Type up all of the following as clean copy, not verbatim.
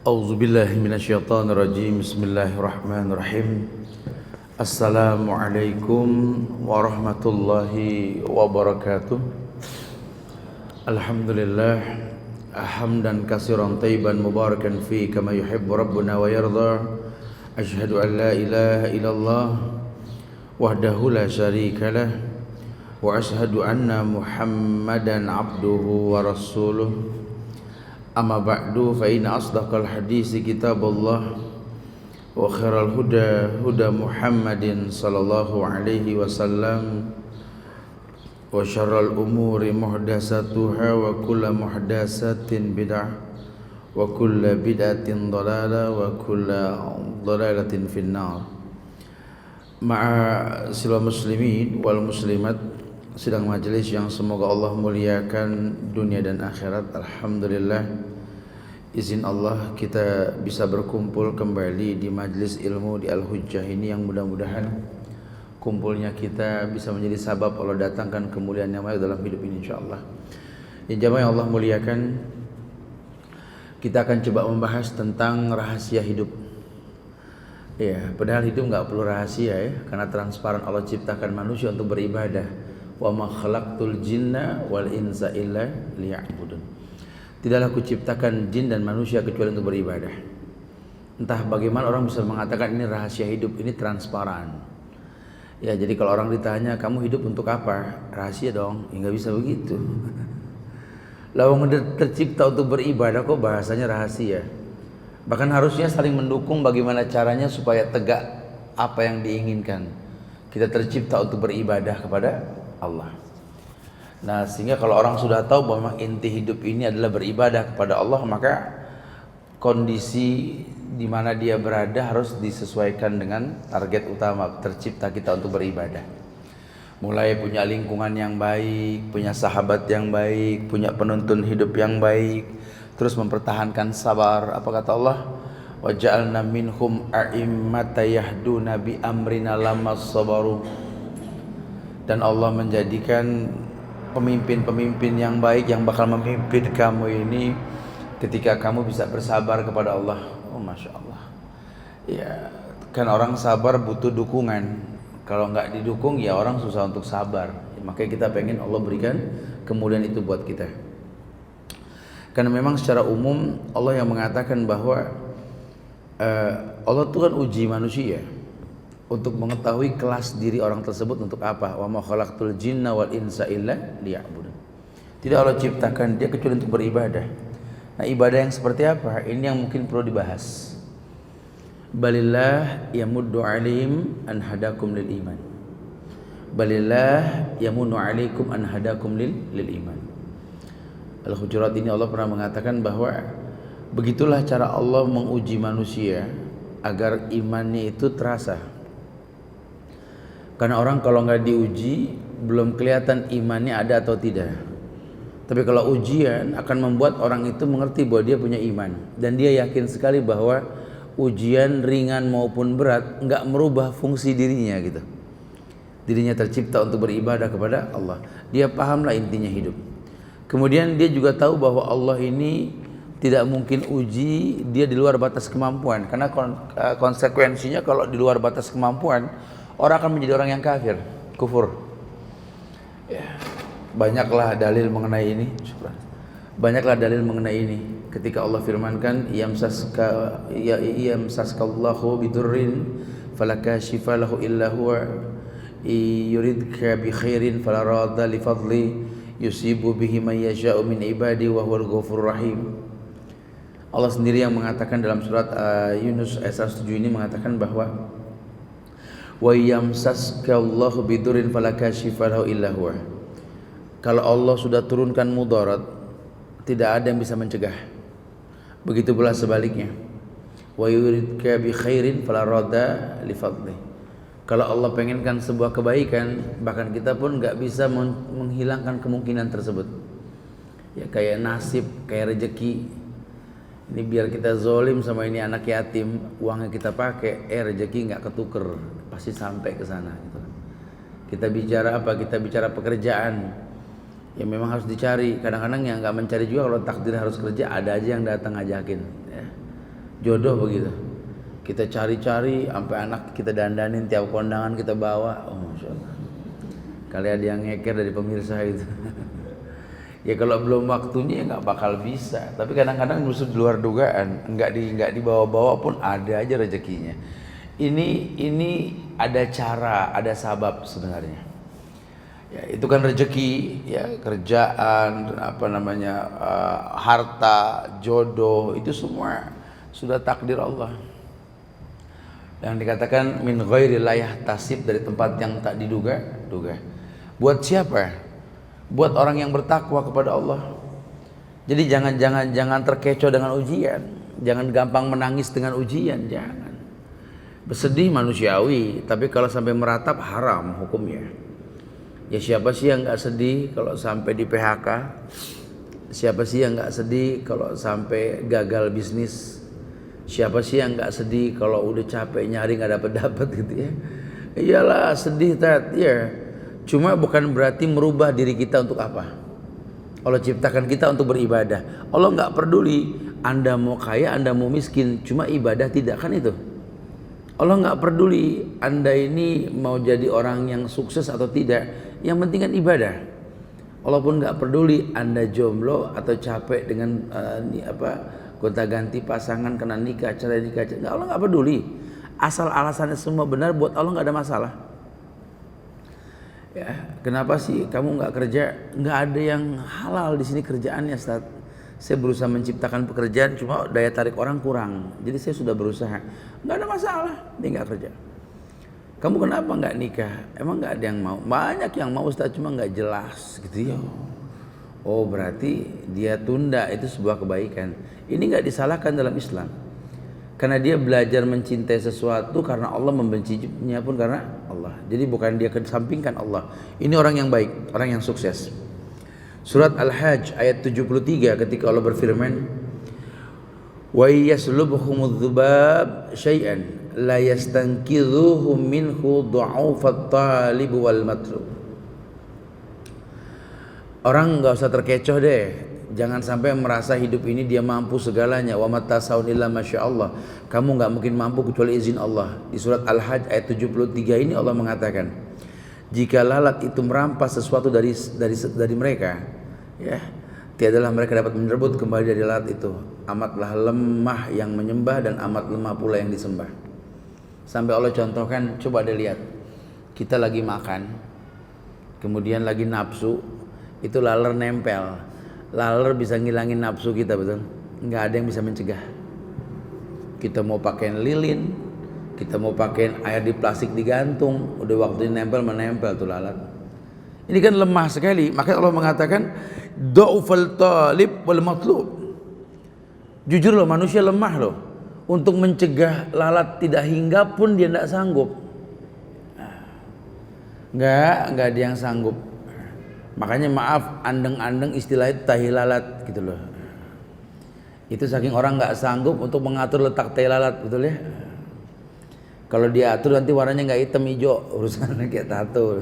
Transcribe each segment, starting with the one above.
A'udzubillahi minasyaitonirrajim. Bismillahirrahmanirrahim. Assalamualaikum warahmatullahi wabarakatuh. Alhamdulillah hamdan katsiran thayyiban mubarakan fi kama yuhibbu rabbuna wa yarda. Asyhadu an la ilaha illallah wahdahu la syarikalah wa asyhadu anna Muhammadan abduhu wa rasuluh. Amma ba'du fa inna asdaqal hadisi kitabullah wa khairal huda huda Muhammadin sallallahu alaihi wasallam wa syarral umuri muhdatsatuha wa kullu muhdatsatin bid'ah wa kullu bid'atin dhalalah wa kullu dhalalatin finnar. Ma'asyiral muslimin wal muslimat, sidang majelis yang semoga Allah muliakan dunia dan akhirat. Alhamdulillah, izin Allah kita bisa berkumpul kembali di majelis ilmu di Al-Hujjah ini, yang mudah-mudahan kumpulnya kita bisa menjadi sabab Allah datangkan kemuliaan yang baik dalam hidup ini insyaallah. Ya jamaah yang Allah muliakan, kita akan coba membahas tentang rahasia hidup. Ya, padahal hidup enggak perlu rahasia ya, karena transparan. Allah ciptakan manusia untuk beribadah. Wa ma khalaqtul jinna wal insa illa liya'budun. Tidaklah aku ciptakan jin dan manusia kecuali untuk beribadah. Entah bagaimana orang bisa mengatakan ini rahasia hidup, ini transparan. Ya, jadi kalau orang ditanya kamu hidup untuk apa? Rahasia dong. Ya, nggak bisa begitu. Lawang tercipta untuk beribadah kok bahasanya rahasia. Bahkan harusnya saling mendukung bagaimana caranya supaya tegak apa yang diinginkan. Kita tercipta untuk beribadah kepada Allah. Nah, sehingga kalau orang sudah tahu bahwa inti hidup ini adalah beribadah kepada Allah, maka kondisi di mana dia berada harus disesuaikan dengan target utama tercipta kita untuk beribadah. Mulai punya lingkungan yang baik, punya sahabat yang baik, punya penuntun hidup yang baik, terus mempertahankan sabar. Apa kata Allah? Wa ja'alna minhum a'immata yahduna bi amrina lamma sabaru. Dan Allah menjadikan pemimpin-pemimpin yang baik yang bakal memimpin kamu ini ketika kamu bisa bersabar kepada Allah. Oh, Masya Allah. Ya, kan orang sabar butuh dukungan. Kalau nggak didukung ya orang susah untuk sabar. Ya, makanya kita pengen Allah berikan kemuliaan itu buat kita. Karena memang secara umum Allah yang mengatakan bahwa Allah itu kan uji manusia untuk mengetahui kelas diri orang tersebut untuk apa. Wa ma khalaqtul jinna wal insa illa liya'budun. Tidak Allah ciptakan dia kecuali untuk beribadah. Nah, ibadah yang seperti apa? Ini yang mungkin perlu dibahas. Balillah yamuddu alaihim an hadakum lil iman. Balillah yamunnu alaikum an hadakum lil iman. Al-Hujurat ini Allah pernah mengatakan bahwa begitulah cara Allah menguji manusia agar imannya itu terasa. Karena orang kalau nggak diuji belum kelihatan imannya ada atau tidak. Tapi kalau ujian akan membuat orang itu mengerti bahwa dia punya iman, dan dia yakin sekali bahwa ujian ringan maupun berat nggak merubah fungsi dirinya gitu. Dirinya tercipta untuk beribadah kepada Allah. Dia pahamlah intinya hidup. Kemudian dia juga tahu bahwa Allah ini tidak mungkin uji dia di luar batas kemampuan, karena konsekuensinya kalau di luar batas kemampuan orang akan menjadi orang yang kafir, kufur. Ya, banyaklah dalil mengenai ini. Banyaklah dalil mengenai ini. Ketika Allah firmankan, yamsaskallahu bidurrin falakashifa lahu illa huwa yuridka bi khairin fala radda li fadli yusibu bihi man yasha'u min ibadi wa huwal ghafurur rahim. Allah sendiri yang mengatakan dalam surat Yunus ayat 107 ini mengatakan bahwa wa yamsaskallahu bidurrin falakashifa lahu illa huwa. Kalau Allah sudah turunkan mudarat, tidak ada yang bisa mencegah. Begitu pula sebaliknya. Wa yuridka bi khairin fala radda li fadli. Kalau Allah pengenkan sebuah kebaikan, bahkan kita pun enggak bisa menghilangkan kemungkinan tersebut. Ya, kayak nasib, kayak rezeki. Ini biar kita zolim sama ini anak yatim, uangnya kita pakai, rezeki nggak ketuker, pasti sampai ke sana. Gitu. Kita bicara apa? Kita bicara pekerjaan, ya memang harus dicari. Kadang-kadang yang nggak mencari juga, kalau takdir harus kerja, ada aja yang datang ngajakin. Ya. Jodoh begitu. Kita cari-cari sampai anak kita dandanin, tiap kondangan kita bawa. Oh, Masya Allah. Kali ada yang ngeker dari pemirsa itu. Ya kalau belum waktunya ya nggak bakal bisa. Tapi kadang-kadang justru di luar dugaan, nggak dibawa-bawa pun ada aja rezekinya. Ini ada cara, ada sabab sebenarnya. Ya, itu kan rezeki, ya kerjaan, harta, jodoh, itu semua sudah takdir Allah. Yang dikatakan min ghairi la yahtasib, dari tempat yang tak diduga. Buat siapa? Buat orang yang bertakwa kepada Allah. Jadi jangan terkecoh dengan ujian, jangan gampang menangis dengan ujian, jangan. Bersedih manusiawi, tapi kalau sampai meratap haram hukumnya. Ya siapa sih yang nggak sedih kalau sampai di PHK? Siapa sih yang nggak sedih kalau sampai gagal bisnis? Siapa sih yang nggak sedih kalau udah capek nyari nggak dapat gitu ya? Iyalah sedih ya. Cuma bukan berarti merubah diri kita untuk apa? Allah ciptakan kita untuk beribadah. Allah nggak peduli Anda mau kaya, Anda mau miskin, cuma ibadah tidak, kan itu. Allah nggak peduli Anda ini mau jadi orang yang sukses atau tidak, yang penting kan ibadah. Allah pun nggak peduli Anda jomblo atau capek dengan gonta-ganti pasangan kena nikah, cerai nikah. Allah nggak peduli. Asal alasannya semua benar, buat Allah nggak ada masalah. Ya, kenapa sih kamu nggak kerja? Nggak ada yang halal di sini kerjaannya, Ustaz. Saya berusaha menciptakan pekerjaan, cuma daya tarik orang kurang. Jadi saya sudah berusaha. Nggak ada masalah, dia nggak kerja. Kamu kenapa nggak nikah? Emang nggak ada yang mau? Banyak yang mau, Ustaz, cuma nggak jelas gitu ya. Oh berarti dia tunda, itu sebuah kebaikan. Ini nggak disalahkan dalam Islam. Karena dia belajar mencintai sesuatu karena Allah, membencinya pun karena Allah. Jadi bukan dia kesampingkan Allah. Ini orang yang baik, orang yang sukses. Surat Al-Hajj ayat 73 ketika Allah berfirman, wa yaslubhumudz dzubab syai'an la yastankidhuhu minhu du'afat talib wal matlub. Orang enggak usah terkecoh deh. Jangan sampai merasa hidup ini dia mampu segalanya. Wa matasawun illa masyaallah. Kamu enggak mungkin mampu kecuali izin Allah. Di surat Al-Hajj ayat 73 ini Allah mengatakan, jika lalat itu merampas sesuatu dari mereka, ya, tiadalah mereka dapat merebut kembali dari lalat itu. Amatlah lemah yang menyembah dan amat lemah pula yang disembah. Sampai Allah contohkan, coba deh lihat, kita lagi makan, kemudian lagi nafsu, itu laler nempel. Laler bisa ngilangin nafsu kita, betul? Nggak ada yang bisa mencegah. Kita mau pakai lilin, kita mau pakai air di plastik digantung, udah waktunya nempel menempel tuh lalat. Ini kan lemah sekali. Makanya Allah mengatakan dha'ufal talib wal matlub. Jujur loh, manusia lemah loh. Untuk mencegah lalat tidak hinggap pun dia tidak sanggup. Nggak ada yang sanggup. Makanya maaf, andeng-andeng istilahnya tahi lalat gitu loh. Itu saking orang nggak sanggup untuk mengatur letak tahi lalat, betul ya? Kalau dia atur nanti warnanya nggak hitam hijau, urusannya kayak tato.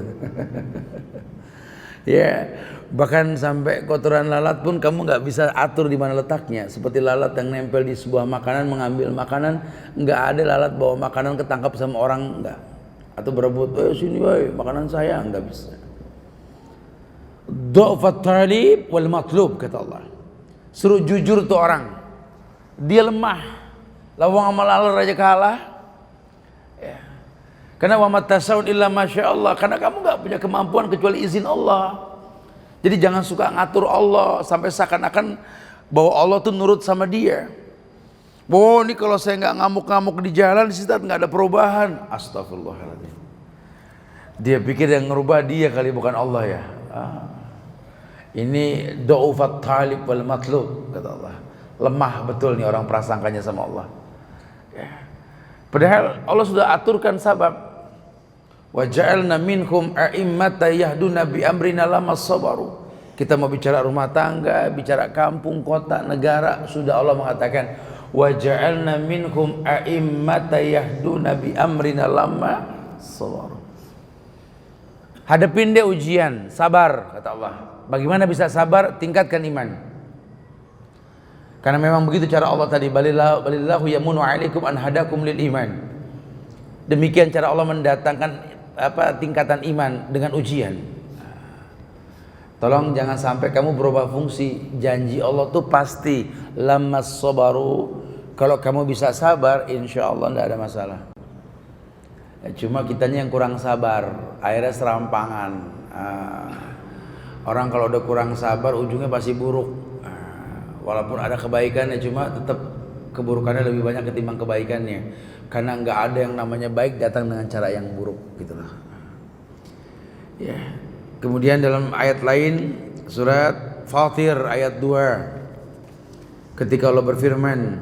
Ya, bahkan sampai kotoran lalat pun kamu nggak bisa atur di mana letaknya. Seperti lalat yang nempel di sebuah makanan, mengambil makanan, nggak ada lalat bawa makanan ketangkap sama orang, nggak. Atau berebut, sini woy, makanan saya, nggak bisa. Dha'fat talib wal matlub, kata Allah. Suruh jujur tuh orang, dia lemah, lawang sama laler aja kalah. Ya. Karena wa matasawun illa masyaallah, karena kamu nggak punya kemampuan kecuali izin Allah. Jadi jangan suka ngatur Allah sampai seakan-akan bahwa Allah tuh nurut sama dia. Oh ini kalau saya nggak ngamuk-ngamuk di jalan, di situ nggak ada perubahan. Astagfirullahaladzim. Dia pikir yang ngerubah dia kali, bukan Allah ya. Ini dha'ufat talib wal matlub, kata Allah. Lemah betul nih orang prasangkanya sama Allah. Ya. Padahal Allah sudah aturkan sabab. Wa ja'alna minhum a'immatan yahduna bi amrina lamma sabaru. Kita mau bicara rumah tangga, bicara kampung, kota, negara, sudah Allah mengatakan wa ja'alna minhum a'immatan yahduna bi amrina lamma sabaru. Hadapin deh ujian, sabar, kata Allah. Bagaimana bisa sabar? Tingkatkan iman. Karena memang begitu cara Allah tadi, balillahu yamunu 'alaikum an hadakum lil iman. Demikian cara Allah mendatangkan tingkatan iman dengan ujian. Tolong jangan sampai kamu berubah fungsi. Janji Allah tuh pasti lammas sabaru. Kalau kamu bisa sabar, insya Allah tidak ada masalah. Cuma kitanya yang kurang sabar, akhirnya serampangan. Orang kalau udah kurang sabar, ujungnya pasti buruk. Walaupun ada kebaikannya, cuma tetap keburukannya lebih banyak ketimbang kebaikannya. Karena nggak ada yang namanya baik datang dengan cara yang buruk, gitulah. Ya. Kemudian dalam ayat lain surat Fatir ayat 2, ketika Allah berfirman,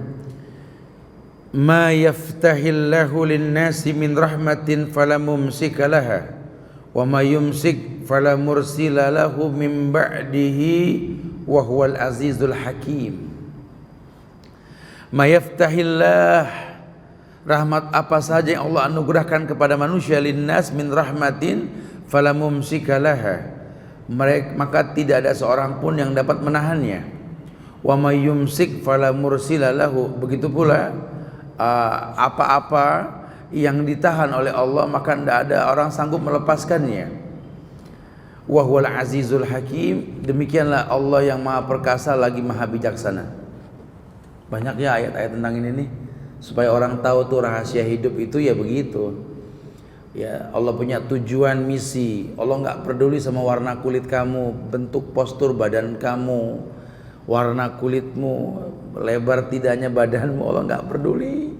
"Ma yaftahillahu lin-nasi min rahmatin fala mumsika laha wa ma yumsik fala mursila lahu min ba'dihi wa huwal azizul hakim." Ma yaftahillah, rahmat apa saja yang Allah anugerahkan kepada manusia, linnas min rahmatin fala mumsika laha, maka tidak ada seorang pun yang dapat menahannya. Wa may yumsik fala mursila lahu, begitu pula apa-apa yang ditahan oleh Allah maka tidak ada orang sanggup melepaskannya. Wa huwal azizul hakim, demikianlah Allah yang maha perkasa lagi maha bijaksana. Banyak ya ayat-ayat tentang ini nih, supaya orang tahu tuh rahasia hidup itu ya begitu. Ya, Allah punya tujuan, misi. Allah nggak peduli sama warna kulit kamu, bentuk postur badan kamu, warna kulitmu, lebar tidaknya badanmu, Allah nggak peduli.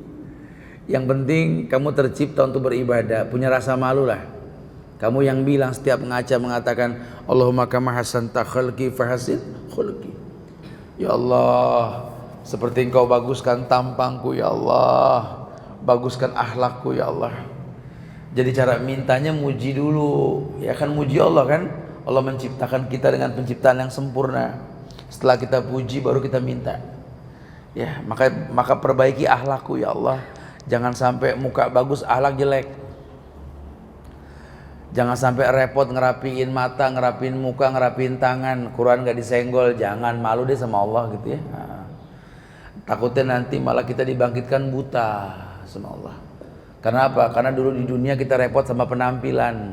Yang penting kamu tercipta untuk beribadah, punya rasa malu lah. Kamu yang bilang setiap ngaca mengatakan Allahumma kama hasanta khalqi fahasin khulqi. Ya Allah, seperti Engkau baguskan tampangku ya Allah, baguskan akhlakku ya Allah. Jadi cara mintanya muji dulu, ya kan, muji Allah kan. Allah menciptakan kita dengan penciptaan yang sempurna. Setelah kita puji baru kita minta. Ya, maka perbaiki akhlakku ya Allah. Jangan sampai muka bagus akhlak jelek. Jangan sampai repot ngerapiin mata, ngerapiin muka, ngerapiin tangan, Quran gak disenggol. Jangan, malu deh sama Allah gitu ya. Takutnya nanti malah kita dibangkitkan buta sama Allah. Karena apa? Karena dulu di dunia kita repot sama penampilan.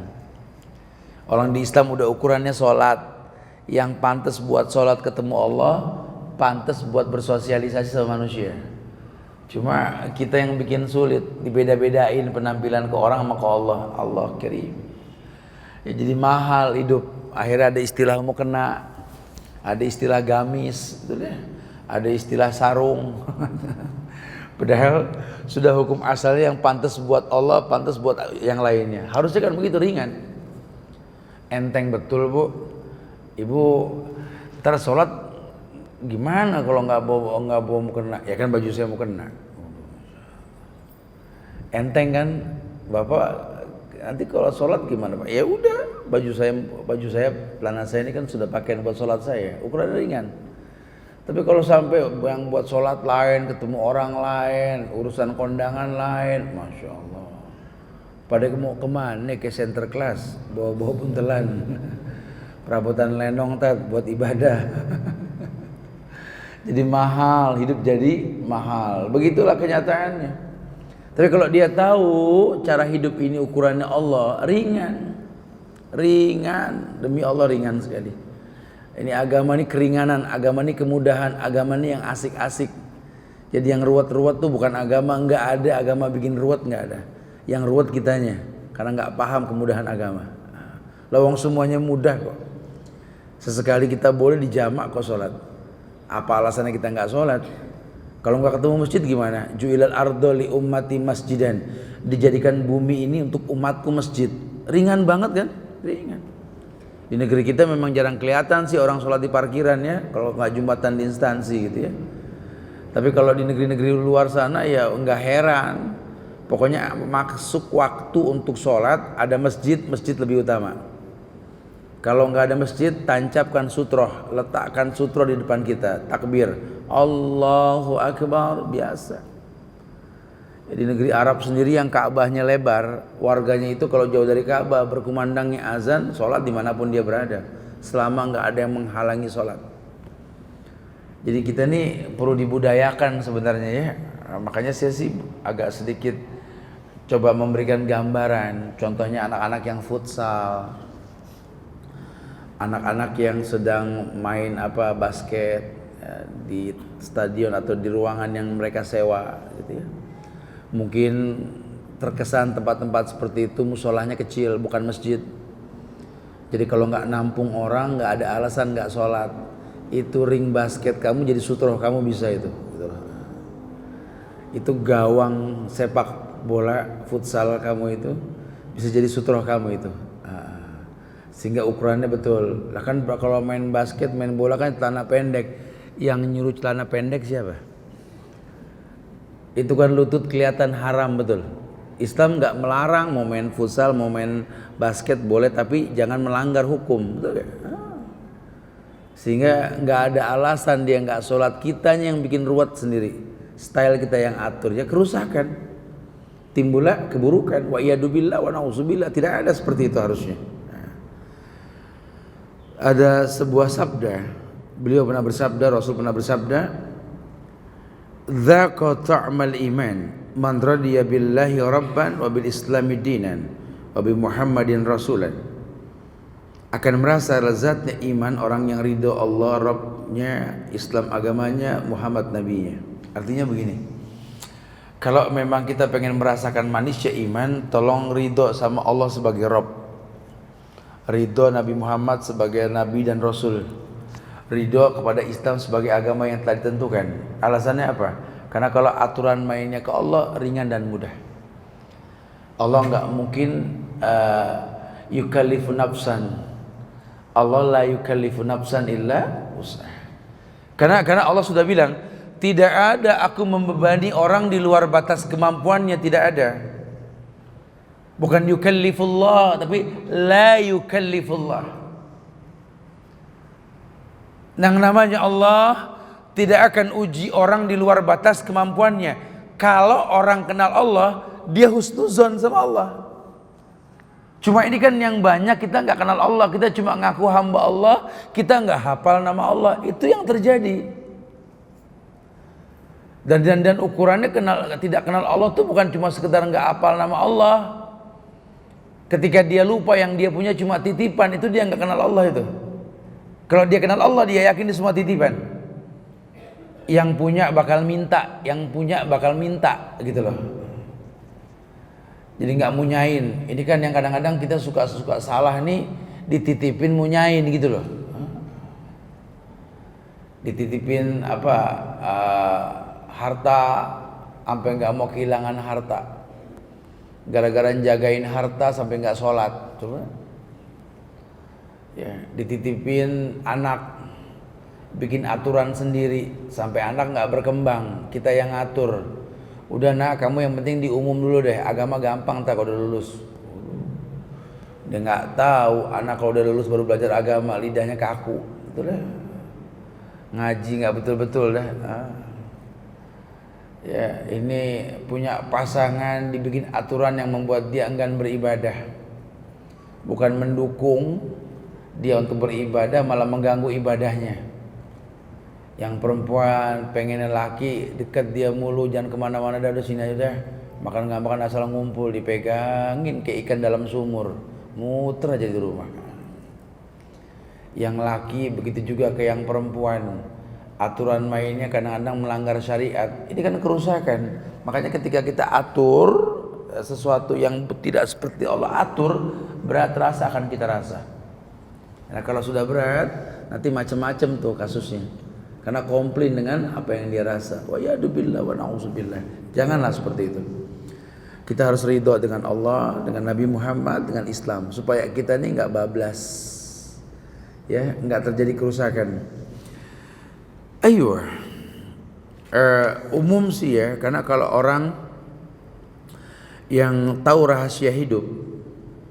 Orang di Islam udah ukurannya sholat. Yang pantas buat sholat ketemu Allah, pantas buat bersosialisasi sama manusia. Cuma kita yang bikin sulit, dibeda-bedain penampilan ke orang sama ke Allah. Allah kirim. Ya, jadi mahal hidup. Akhirnya ada istilah mukena, ada istilah gamis, gitu deh. Ada istilah sarung. Padahal sudah hukum asalnya yang pantas buat Allah, pantas buat yang lainnya. Harusnya kan begitu, ringan. Enteng betul Bu. Ibu ntar sholat gimana kalau nggak bawa mukena? Ya kan baju saya mukena. Enteng kan Bapak, nanti kalau sholat gimana Pak? Ya udah, baju saya pelana saya ini kan sudah pakaian buat sholat saya, ukuran ringan. Tapi kalau sampai yang buat sholat lain, ketemu orang lain, urusan kondangan lain, Masya Allah. Pada mau kemana ke center class, bawa buntelan, perabotan lenong buat ibadah. Jadi mahal, hidup jadi mahal. Begitulah kenyataannya. Tapi kalau dia tahu cara hidup ini ukurannya Allah, ringan. Demi Allah ringan sekali. Ini agama ini keringanan, agama ini kemudahan, agama ini yang asik-asik. Jadi yang ruwet-ruwet tuh bukan agama, nggak ada agama bikin ruwet, nggak ada. Yang ruwet kitanya, karena nggak paham kemudahan agama. Lawang semuanya mudah kok. Sesekali kita boleh dijamak kok sholat. Apa alasannya kita nggak sholat? Kalau nggak ketemu masjid gimana? Ju'ilal ardo li ummati masjidan. Dijadikan bumi ini untuk umatku masjid. Ringan banget kan? Ringan. Di negeri kita memang jarang kelihatan sih orang sholat di parkiran ya, kalau nggak jumatan di instansi gitu ya. Tapi kalau di negeri-negeri luar sana ya nggak heran. Pokoknya masuk waktu untuk sholat ada masjid lebih utama. Kalau nggak ada masjid, tancapkan sutroh, letakkan sutroh di depan kita, takbir, Allahu Akbar, biasa. Di negeri Arab sendiri yang Ka'bahnya lebar, warganya itu kalau jauh dari Ka'bah berkumandangnya azan, sholat dimanapun dia berada, selama nggak ada yang menghalangi sholat. Jadi kita nih perlu dibudayakan sebenarnya ya. Makanya saya sih agak sedikit coba memberikan gambaran. Contohnya anak-anak yang futsal, anak-anak yang sedang main basket ya, di stadion atau di ruangan yang mereka sewa gitu ya. Mungkin terkesan tempat-tempat seperti itu musolahnya kecil, bukan masjid. Jadi kalau nggak nampung orang, nggak ada alasan nggak sholat, itu ring basket kamu jadi sutroh kamu bisa itu. Gitu. Itu gawang sepak bola futsal kamu itu bisa jadi sutroh kamu itu. Sehingga ukurannya betul. Lah kan kalau main basket, main bola kan celana pendek. Yang nyuruh celana pendek siapa? Itu kan lutut kelihatan haram betul. Islam nggak melarang mau main futsal, mau main basket boleh, tapi jangan melanggar hukum, betul gak? Sehingga nggak ada alasan dia nggak sholat, kitanya yang bikin ruwet sendiri. Style kita yang atur, ya kerusakan, timbullah keburukan. Wa iyadubillah wa na'udzubillah, tidak ada seperti itu harusnya. Ada sebuah sabda, beliau pernah bersabda, Rasul pernah bersabda, "Dzaqa ta'mal iman man radiya billahi rabban wa bil islami dinan wa bi Muhammadin rasulan." Akan merasa lezatnya iman orang yang ridho Allah Rabbnya, Islam agamanya, Muhammad nabinya. Artinya begini, kalau memang kita pengen merasakan manisnya iman, tolong ridho sama Allah sebagai Rabb, ridho Nabi Muhammad sebagai Nabi dan Rasul, ridho kepada Islam sebagai agama yang telah ditentukan. Alasannya apa? Karena kalau aturan mainnya ke Allah ringan dan mudah. Allah nggak mungkin yukallifu nafsan. Allah la yukallifu nafsan illa wus'aha. Karena Allah sudah bilang, tidak ada aku membebani orang di luar batas kemampuannya, tidak ada. Bukan yukallifullah, tapi la yukallifullah. Yang namanya Allah tidak akan uji orang di luar batas kemampuannya. Kalau orang kenal Allah, dia husnuzon sama Allah. Cuma ini kan yang banyak kita nggak kenal Allah, kita cuma ngaku hamba Allah, kita nggak hafal nama Allah. Itu yang terjadi. Dan ukurannya tidak kenal Allah tuh bukan cuma sekedar nggak hafal nama Allah. Ketika dia lupa yang dia punya cuma titipan, itu dia nggak kenal Allah itu. Kalau dia kenal Allah, dia yakin ini semua titipan. Yang punya bakal minta, yang punya bakal minta, gitu loh. Jadi nggak munyain. Ini kan yang kadang-kadang kita suka salah nih, dititipin munyain gitu loh. Dititipin harta, sampai nggak mau kehilangan harta. Gara-gara jagain harta sampai nggak sholat. Coba. Ya, dititipin anak, bikin aturan sendiri sampai anak nggak berkembang, kita yang ngatur. Udah nak, kamu yang penting diumum dulu deh, agama gampang tak kalau udah lulus. Dia nggak tahu anak kalau udah lulus baru belajar agama, lidahnya kaku, itu dah. Ngaji nggak betul-betul dah. Ya, ini punya pasangan, dibikin aturan yang membuat dia enggan beribadah. Bukan mendukung dia untuk beribadah, malah mengganggu ibadahnya. Yang perempuan pengennya laki dekat dia mulu, jangan kemana-mana, dah udah sini aja dah. Makan nggak makan asal ngumpul, dipegangin kayak ikan dalam sumur, muter aja di rumah. Yang laki begitu juga ke yang perempuan. Aturan mainnya kadang-kadang melanggar syariat. Ini kan kerusakan. Makanya ketika kita atur sesuatu yang tidak seperti Allah atur, berat rasa akan kita rasa. Nah kalau sudah berat, nanti macam-macam tuh kasusnya. Karena komplain dengan apa yang dia rasa. Wa yadubillah wa na'udzubillah. Janganlah seperti itu. Kita harus ridho dengan Allah, dengan Nabi Muhammad, dengan Islam, supaya kita ini nggak bablas, ya, nggak terjadi kerusakan. Ayo, umum sih ya, karena kalau orang yang tahu rahasia hidup,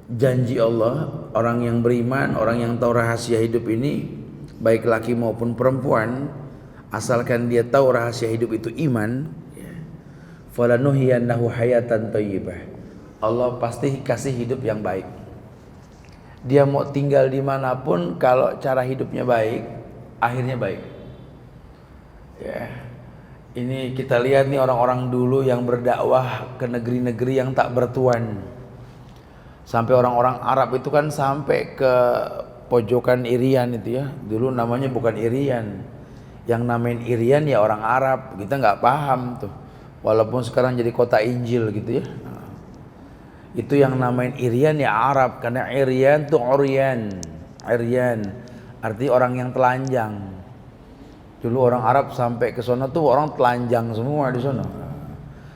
janji Allah, orang yang beriman, orang yang tahu rahasia hidup ini, baik laki maupun perempuan, asalkan dia tahu rahasia hidup itu iman, falanuhyiyannahu hayatan thayyibah. Allah pasti kasih hidup yang baik. Dia mau tinggal dimanapun, kalau cara hidupnya baik, akhirnya baik. Ya. Ini kita lihat nih orang-orang dulu yang berdakwah ke negeri-negeri yang tak bertuan. Sampai orang-orang Arab itu kan sampai ke pojokan Irian itu ya. Dulu namanya bukan Irian. Yang namain Irian ya orang Arab. Kita nggak paham tuh. Walaupun sekarang jadi kota Injil gitu ya. Itu yang namain Irian ya Arab. Karena Irian tuh Oryan. Irian arti orang yang telanjang. Dulu orang Arab sampai ke sana tuh orang telanjang semua di sana.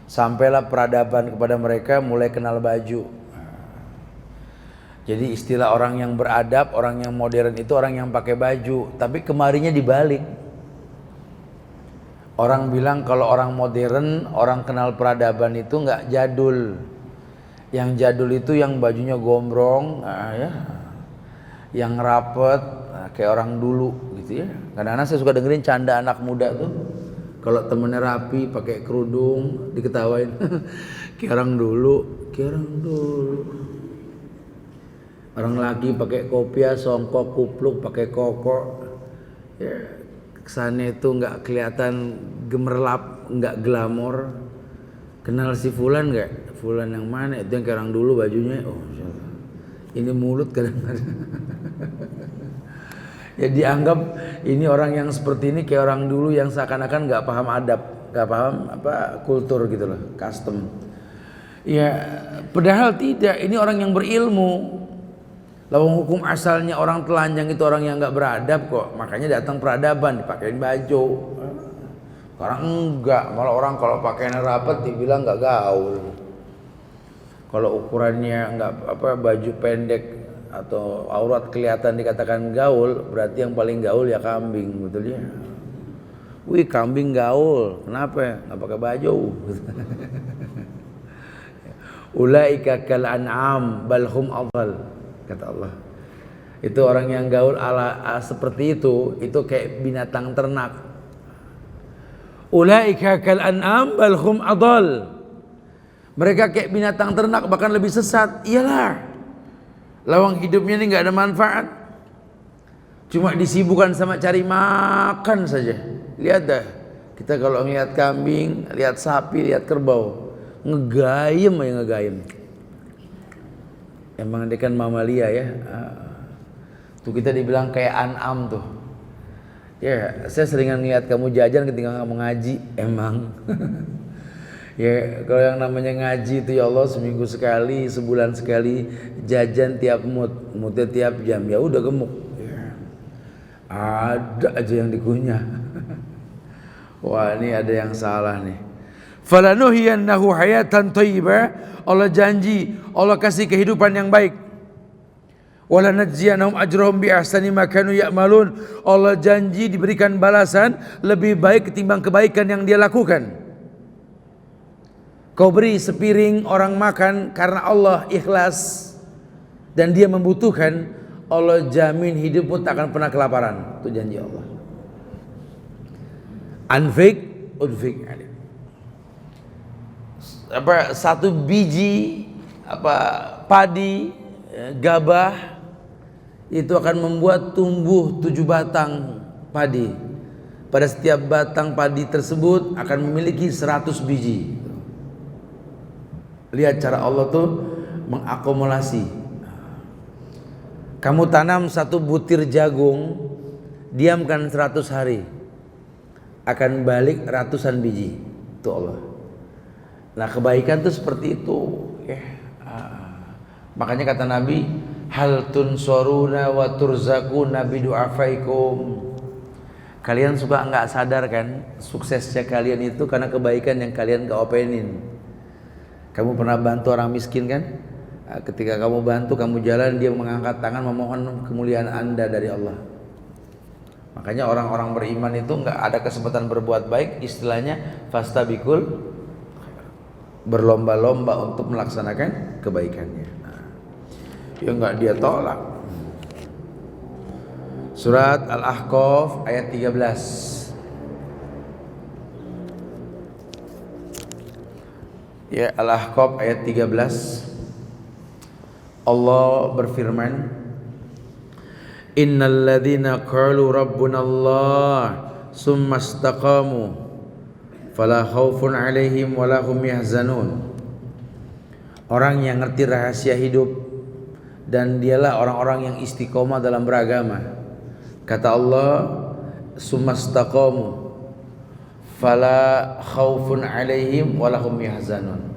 Sampailah peradaban kepada mereka, mulai kenal baju. Jadi istilah orang yang beradab, orang yang modern itu orang yang pakai baju. Tapi kemarinya dibalik. Orang bilang kalau orang modern, orang kenal peradaban itu nggak jadul. Yang jadul itu yang bajunya gombrong, ya, yang rapet. Kayak orang dulu gitu ya. Kadang-kadang saya suka dengerin canda anak muda tuh. Kalau temennya rapi, pakai kerudung, diketawain. Kayak orang dulu, kayak orang dulu. Orang lagi pakai kopiah, songkok, kupluk, pakai koko. Ya, kesannya itu nggak kelihatan gemerlap, nggak glamor. Kenal si Fulan nggak? Fulan yang mana? Itu yang kayak orang dulu bajunya. Oh, ini mulut kadang-kadang. Ya dianggap ini orang yang seperti ini kayak orang dulu yang seakan-akan nggak paham adab, nggak paham apa kultur gitu loh, custom. Ya padahal tidak, ini orang yang berilmu. Lawang hukum asalnya orang telanjang itu orang yang nggak beradab kok, makanya datang peradaban dipakein baju. Sekarang enggak, malah orang kalau pakaiannya rapat dibilang nggak gaul. Kalau ukurannya nggak apa baju pendek atau aurat kelihatan dikatakan gaul, berarti yang paling gaul ya kambing, betul ya? Wih kambing gaul, kenapa? Nggak pakai baju. Ulaika kal an'am bal hum adhal, kata Allah. Itu orang yang gaul ala seperti itu kayak binatang ternak. Ulaika kal an'am bal hum adhal. Mereka kayak binatang ternak bahkan lebih sesat. Iyalah. Lawang hidupnya ini nggak ada manfaat, cuma disibukkan sama cari makan saja. Lihat dah, kita kalau ngeliat kambing, lihat sapi, lihat kerbau, ngegayem ya ngegayem. Emang dia kan mamalia ya. Tuh kita dibilang kayak an'am tuh. Ya, saya seringan ngeliat kamu jajan ketika kamu ngaji, emang. Ya kalau yang namanya ngaji itu ya Allah seminggu sekali, sebulan sekali, jajan tiap mutnya tiap jam, ya udah gemuk. Ya. Ada aja yang dikunyah. Wah ini ada yang salah nih. Falanuhiyannahu hayatan thayyibah. Allah janji, Allah kasih kehidupan yang baik. Wala najziyanahum ajrahum bi ahsani ma kanu ya'malun. Allah janji diberikan balasan lebih baik ketimbang kebaikan yang dia lakukan. Kau beri sepiring orang makan karena Allah ikhlas dan dia membutuhkan, Allah jamin hidupmu tak akan pernah kelaparan. Itu janji Allah. Anfik udfik. Apa satu biji apa padi gabah itu akan membuat tumbuh 7 batang padi. Pada setiap batang padi tersebut akan memiliki 100 biji. Lihat cara Allah tuh mengakumulasi. Kamu tanam 1 butir jagung, diamkan 100 hari, akan balik ratusan biji. Itu Allah. Nah kebaikan tuh seperti itu. Makanya kata Nabi, hal tunsoruna wa turzakuna bidu'afaikum. Kalian suka nggak sadar kan suksesnya kalian itu karena kebaikan yang kalian gak openin. Kamu pernah bantu orang miskin kan? Ketika kamu bantu, kamu jalan, dia mengangkat tangan memohon kemuliaan Anda dari Allah. Makanya orang-orang beriman itu nggak ada kesempatan berbuat baik, istilahnya fastabikul, berlomba-lomba untuk melaksanakan kebaikannya. Ya nggak dia tolak. Surat Al-Ahqaf ayat 13. Ya, Al-Ahqaf ayat 13. Allah berfirman, Innal ladzina qalu rabbuna Allah summa istaqamu fala khaufun 'alaihim wala hum yahzanun. Orang yang ngerti rahasia hidup dan dialah orang-orang yang istiqomah dalam beragama. Kata Allah, summa istaqamu fala khaufun 'alaihim wala hum yahzanun.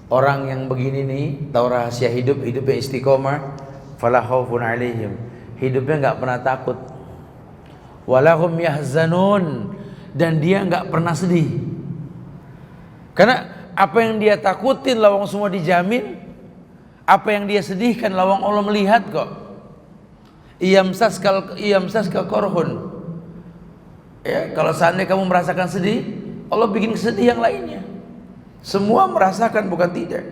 Orang yang begini nih tahu rahasia hidup, hidupnya istiqomah, fala khaufun 'alaihim, hidupnya enggak pernah takut. Wala hum yahzanun, dan dia enggak pernah sedih. Karena apa yang dia takutin lawang semua dijamin, apa yang dia sedihkan lawang Allah melihat kok. Iyamsaska korhun. Ya, kalau seandainya kamu merasakan sedih, Allah bikin sedih yang lainnya. Semua merasakan, bukan tidak.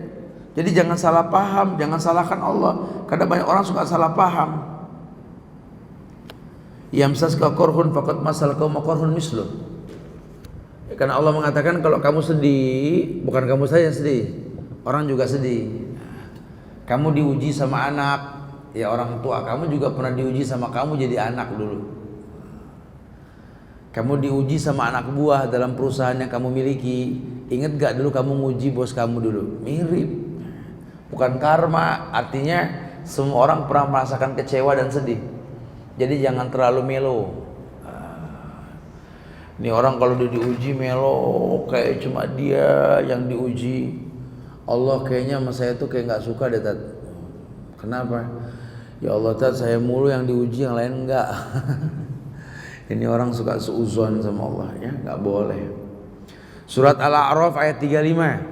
Jadi jangan salah paham, jangan salahkan Allah. Karena banyak orang suka salah paham. Yamsaska korhun faqad masal qauma korhun mislu. Ya, karena Allah mengatakan kalau kamu sedih, bukan kamu saja yang sedih, orang juga sedih. Kamu diuji sama anak, ya orang tua kamu juga pernah diuji sama kamu jadi anak dulu. Kamu diuji sama anak buah dalam perusahaan yang kamu miliki. Ingat gak dulu kamu nguji bos kamu dulu? Mirip. Bukan karma, artinya semua orang pernah merasakan kecewa dan sedih. Jadi jangan terlalu melo. Ini orang kalau udah diuji melo, kayak cuma dia yang diuji. Allah kayaknya sama saya tuh kayak nggak suka deh, Tat. Kenapa? Ya Allah, Tat, saya mulu yang diuji, yang lain enggak. Ini orang suka seuzon sama Allah, ya nggak boleh. Surat Al-A'raf ayat 35.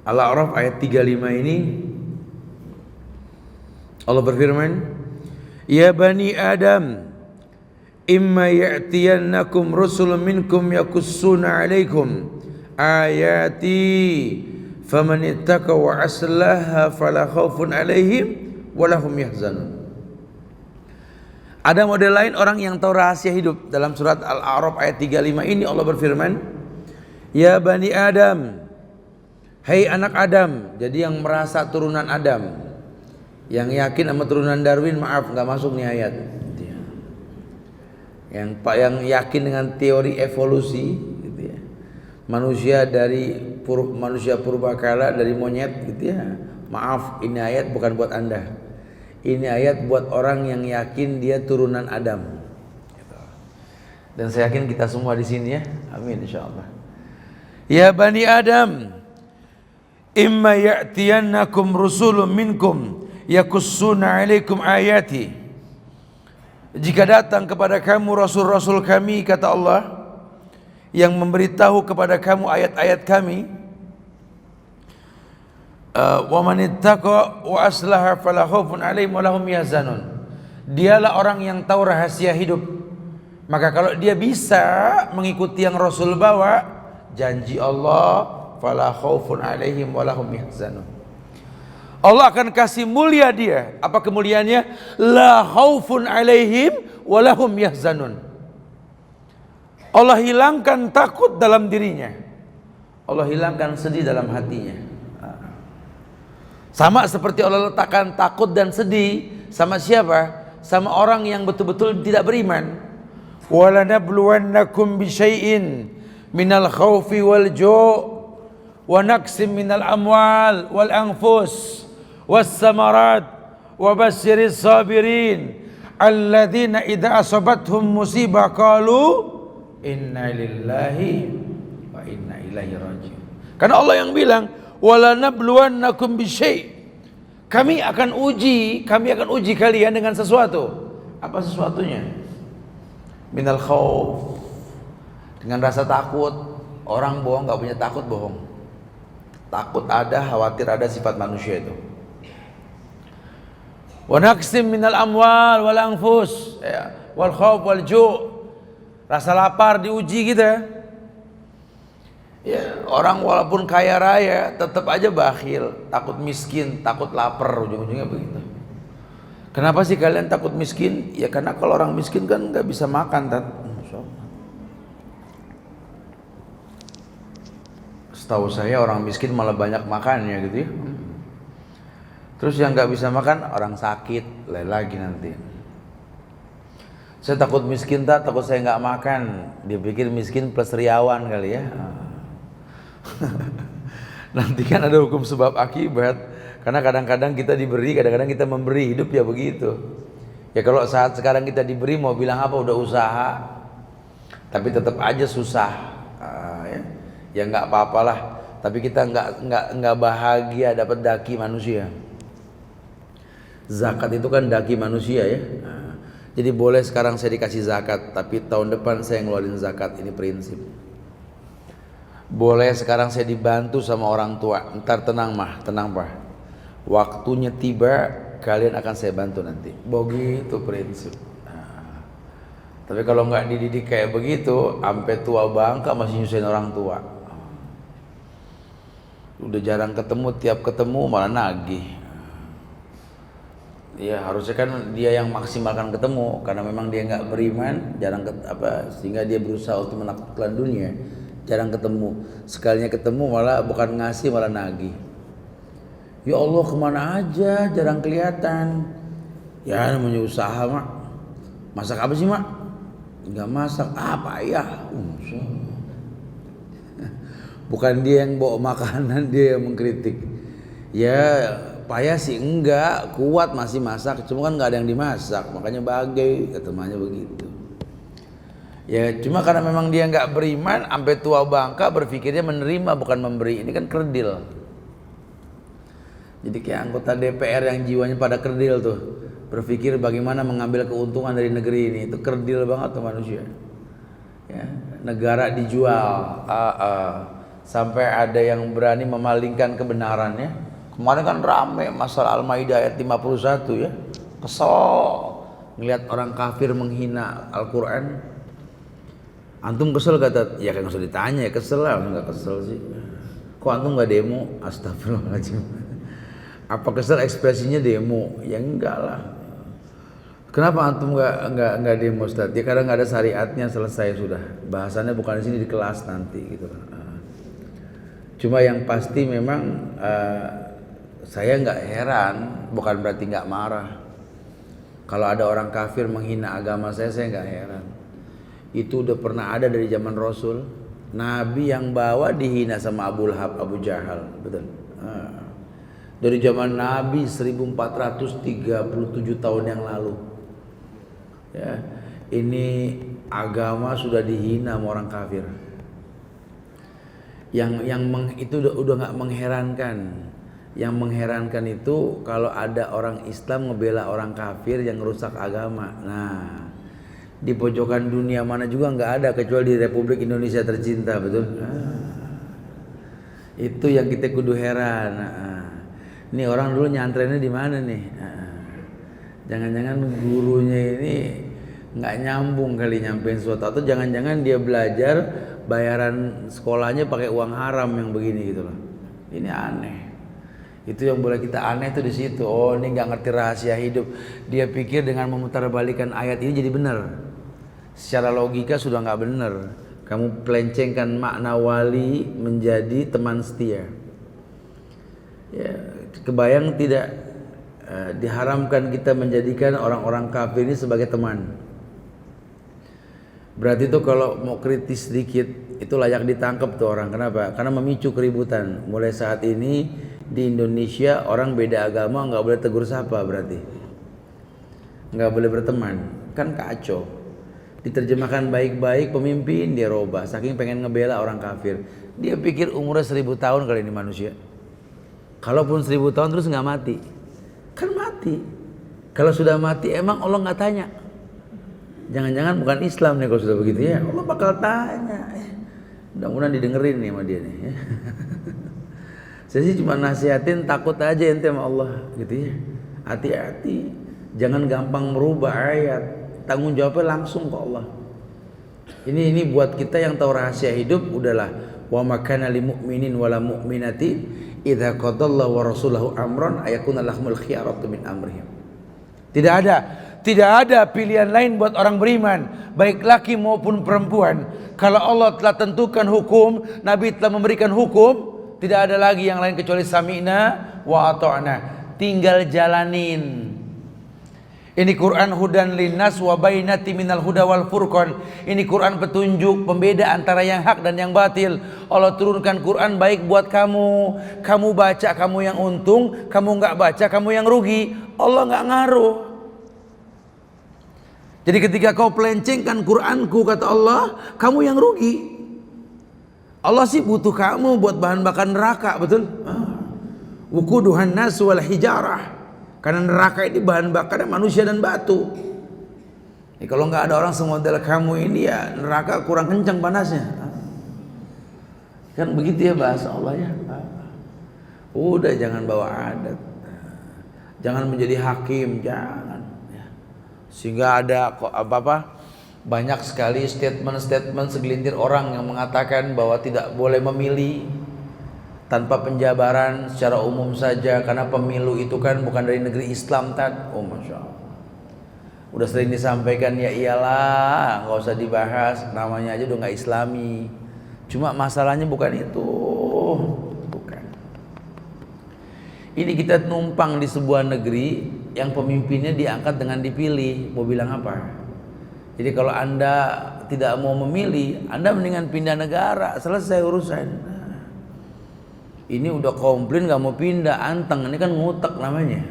Al-A'raf ayat 35 ini Allah berfirman, Ya bani Adam, imma ya'tiyannakum rusulun minkum yakussuna alaikum ayati faman ittaqa wa aslaha fala khaufun alaihim wala hum yahzanun. Ada model lain orang yang tahu rahasia hidup. Dalam surat Al-A'raf ayat 35 ini Allah berfirman, Ya bani Adam, hai anak Adam. Jadi yang merasa turunan Adam, yang yakin sama turunan Darwin, maaf nggak masuk nih ayat. Yang yakin dengan teori evolusi, gitu ya. Manusia dari manusia purbakala, dari monyet, gitu ya. Maaf, ini ayat bukan buat Anda. Ini ayat buat orang yang yakin dia turunan Adam. Dan saya yakin kita semua di sini ya. Amin insyaallah. Ya bani Adam, imma ya'tiyannakum rusulun minkum yakussuna alaikum ayati. Jika datang kepada kamu rasul-rasul kami, kata Allah, yang memberitahu kepada kamu ayat-ayat kami, wa man ittaqa wa aslaha fala khaufun alaihim wa lahum yahzanun. Dialah orang yang tahu rahasia hidup. Maka kalau dia bisa mengikuti yang Rasul bawa, janji Allah, fala khaufun alaihim wa lahum yahzanun. Allah akan kasih mulia dia. Apa kemuliaannya? La khaufun alaihim wa lahum yahzanun. Allah hilangkan takut dalam dirinya. Allah hilangkan sedih dalam hatinya. Sama seperti Allah letakkan takut dan sedih sama siapa? Sama orang yang betul-betul tidak beriman. Walanabluwannakum bisyai'in minal khaufi wal ju' wa naqsim minal amwal wal anfus was samarat wa basyiris sabirin alladzina idza asabathum musibah qalu inna lillahi wa inna ilaihi raji'un. Karena Allah yang bilang walanabluwannakum bisyai', kami akan uji kalian dengan sesuatu. Apa sesuatunya? Minal khauf, dengan rasa takut. Orang bohong gak punya takut bohong. Takut ada, khawatir ada, sifat manusia itu. Wa naqsim minal amwal wal anfus, wal khauf wal ju'. Rasa lapar diuji kita. Ya, orang walaupun kaya raya tetap aja bakhil, takut miskin, takut lapar, ujung-ujungnya begitu. Kenapa sih kalian takut miskin? Ya karena kalau orang miskin kan nggak bisa makan, Tat. Setahu saya orang miskin malah banyak makannya gitu ya. Terus yang nggak bisa makan orang sakit, lain lagi nanti. Saya takut miskin, takut saya nggak makan. Dia pikir miskin plus riawan kali ya. Nanti kan ada hukum sebab akibat. Karena kadang-kadang kita diberi, kadang-kadang kita memberi. Hidup ya begitu. Ya kalau saat sekarang kita diberi, mau bilang apa, udah usaha, tapi tetap aja susah. Ya nggak apa-apalah. Tapi kita nggak bahagia dapat daki manusia. Zakat itu kan daki manusia ya. Jadi boleh sekarang saya dikasih zakat, tapi tahun depan saya ngeluarin zakat. Ini prinsip. Boleh sekarang saya dibantu sama orang tua, ntar tenang pak, waktunya tiba kalian akan saya bantu nanti. Begitu prinsip. Tapi kalau nggak dididik kayak begitu, sampai tua bangka masih nyusahin orang tua. Udah jarang ketemu, tiap ketemu malah nagih. Ya harusnya kan dia yang maksimalkan ketemu, karena memang dia nggak beriman, jarang sehingga dia berusaha untuk menaklukkan dunia, jarang ketemu. Sekalinya ketemu malah bukan ngasih, malah nagih. Ya Allah kemana aja, jarang kelihatan. Ya namanya usaha mak. Masak apa sih mak? Nggak masak, apa ya? Bukan dia yang bawa makanan, dia yang mengkritik. Ya payah sih enggak, kuat masih masak, cuma kan nggak ada yang dimasak, makanya bagai ketemuannya begitu. Ya cuma karena memang dia nggak beriman, sampai tua bangka berpikirnya menerima bukan memberi. Ini kan kerdil. Jadi kayak anggota DPR yang jiwanya pada kerdil tuh, berpikir bagaimana mengambil keuntungan dari negeri ini. Itu kerdil banget tuh manusia. Ya, negara dijual, sampai ada yang berani memalingkan kebenarannya. Kemarin kan rame masalah Al-Maidah ayat 51 ya. Kesel ngelihat orang kafir menghina Al-Quran. Antum kesel kata, ya kan nggak usah ditanya ya, kesel lah. Nggak kesel sih. Kok antum nggak demo? Astagfirullahaladzim. Apa kesel ekspresinya demo? Ya enggak lah. Kenapa antum nggak demo Ustaz? Ya karena nggak ada syariatnya, selesai sudah. Bahasannya bukan di sini, di kelas nanti gitu. Cuma yang pasti memang saya nggak heran, bukan berarti nggak marah. Kalau ada orang kafir menghina agama saya nggak heran. Itu udah pernah ada dari zaman Rasul. Nabi yang bawa dihina sama Abu Lahab, Abu Jahal, betul. Dari zaman Nabi 1437 tahun yang lalu. Ya, ini agama sudah dihina sama orang kafir. Itu udah nggak mengherankan. Yang mengherankan itu kalau ada orang Islam ngebela orang kafir yang merusak agama. Nah, di pojokan dunia mana juga nggak ada kecuali di Republik Indonesia tercinta, betul? Itu yang kita kudu heran. Ini orang dulu nyantrennya di mana nih? Jangan-jangan gurunya ini nggak nyambung kali nyampein sesuatu, atau jangan-jangan dia belajar bayaran sekolahnya pakai uang haram yang begini gitu loh. Ini aneh. Itu yang boleh kita aneh tuh di situ. Oh, ini nggak ngerti rahasia hidup. Dia pikir dengan memutarbalikan ayat ini jadi benar. Secara logika sudah nggak benar. Kamu pelencengkan makna wali menjadi teman setia. Ya, kebayang tidak diharamkan kita menjadikan orang-orang kafir ini sebagai teman. Berarti tuh kalau mau kritis sedikit itu layak ditangkap tuh orang. Kenapa? Karena memicu keributan. Mulai saat ini di Indonesia orang beda agama nggak boleh tegur sapa, berarti nggak boleh berteman, kan kacau. Diterjemahkan baik-baik, pemimpin dia robah saking pengen ngebela orang kafir. Dia pikir umurnya 1000 tahun kali ini manusia. Kalaupun 1000 tahun terus nggak mati, kan mati. Kalau sudah mati emang Allah nggak tanya? Jangan-jangan bukan Islam nih kalau sudah begitu ya. Allah bakal tanya. Mudah-mudahan didengerin nih sama dia nih. Saya sih cuma nasihatin, takut aja ente sama Allah gitu ya. Hati-hati, jangan gampang merubah ayat. Tanggung jawabnya langsung ke Allah. Ini buat kita yang tahu rahasia hidup, udahlah. Wa makana lil mu'minin wala mu'minati idza qadallahu wa rasulahu amran ayakuna lahumul khiyaratu min amrihim. Tidak ada pilihan lain buat orang beriman, baik laki maupun perempuan. Kalau Allah telah tentukan hukum, Nabi telah memberikan hukum, tidak ada lagi yang lain kecuali sami'na wa ata'na. tinggal jalanin. Ini Quran hudan linnas wa bainati minal huda wal furqan. Ini Quran petunjuk, pembeda antara yang hak dan yang batil. Allah turunkan Quran baik buat kamu. Kamu baca, kamu yang untung. Kamu nggak baca, kamu yang rugi. Allah nggak ngaruh. Jadi ketika kau pelencengkan Quranku, kata Allah, kamu yang rugi. Allah sih butuh kamu buat bahan bakar neraka, betul? Wuquduhan nas wal hijarah. Karena neraka ini bahan bakarnya manusia dan batu. Kalau nggak ada orang semodel kamu ini, ya neraka kurang kencang panasnya. Kan begitu ya bahasa Allah ya. Udah jangan bawa adat, jangan menjadi hakim, jangan. Sehingga ada apa-apa banyak sekali statement-statement segelintir orang yang mengatakan bahwa tidak boleh memilih tanpa penjabaran secara umum saja, karena pemilu itu kan bukan dari negeri Islam Oh Masya Allah. Udah sering disampaikan, ya iyalah nggak usah dibahas, namanya aja udah nggak Islami. Cuma masalahnya bukan itu, bukan. Ini kita numpang di sebuah negeri yang pemimpinnya diangkat dengan dipilih. Mau bilang apa? Jadi kalau Anda tidak mau memilih, Anda mendingan pindah negara, selesai urusan. Ini udah komplain gak mau pindah, anteng, ini kan ngutek namanya.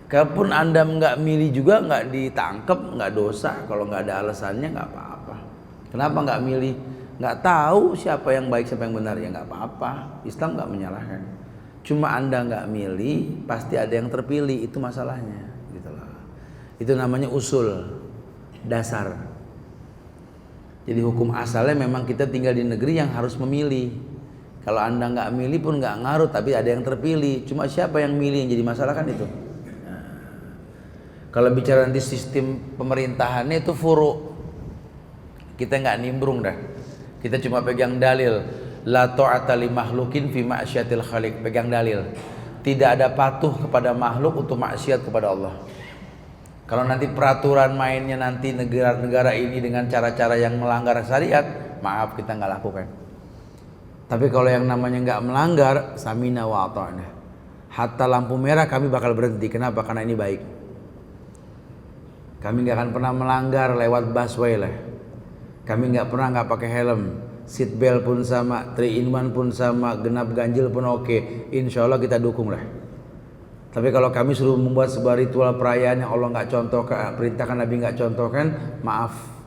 Kalaupun Anda nggak milih juga nggak ditangkap, nggak dosa. Kalau nggak ada alasannya nggak apa-apa. Kenapa nggak milih? Nggak tahu siapa yang baik siapa yang benar, ya nggak apa-apa. Islam nggak menyalahkan. Cuma Anda nggak milih, pasti ada yang terpilih, itu masalahnya. Gitu loh. Itu namanya usul dasar. Jadi hukum asalnya memang kita tinggal di negeri yang harus memilih. Kalau Anda nggak milih pun nggak ngaruh, tapi ada yang terpilih. Cuma siapa yang milih yang jadi masalah kan itu. Nah, kalau bicara nanti sistem pemerintahannya itu furu, kita nggak nimbrung dah. Kita cuma pegang dalil. La ta'ata li makhlukin fi ma'syatil khaliq. Pegang dalil. Tidak ada patuh kepada makhluk untuk maksiat kepada Allah. Kalau nanti peraturan mainnya nanti negara-negara ini dengan cara-cara yang melanggar syariat, maaf kita nggak lakukan. Tapi kalau yang namanya nggak melanggar, samina wa ata'na. Hatta lampu merah kami bakal berhenti. Kenapa? Karena ini baik. Kami nggak akan pernah melanggar lewat busway lah. Kami nggak pernah nggak pakai helm. Seat belt pun sama, 3-in-1 pun sama, genap ganjil pun oke. Insya Allah kita dukung lah. Tapi kalau kami suruh membuat sebuah ritual perayaan yang Allah nggak contohkan, perintahkan Nabi nggak contohkan, maaf.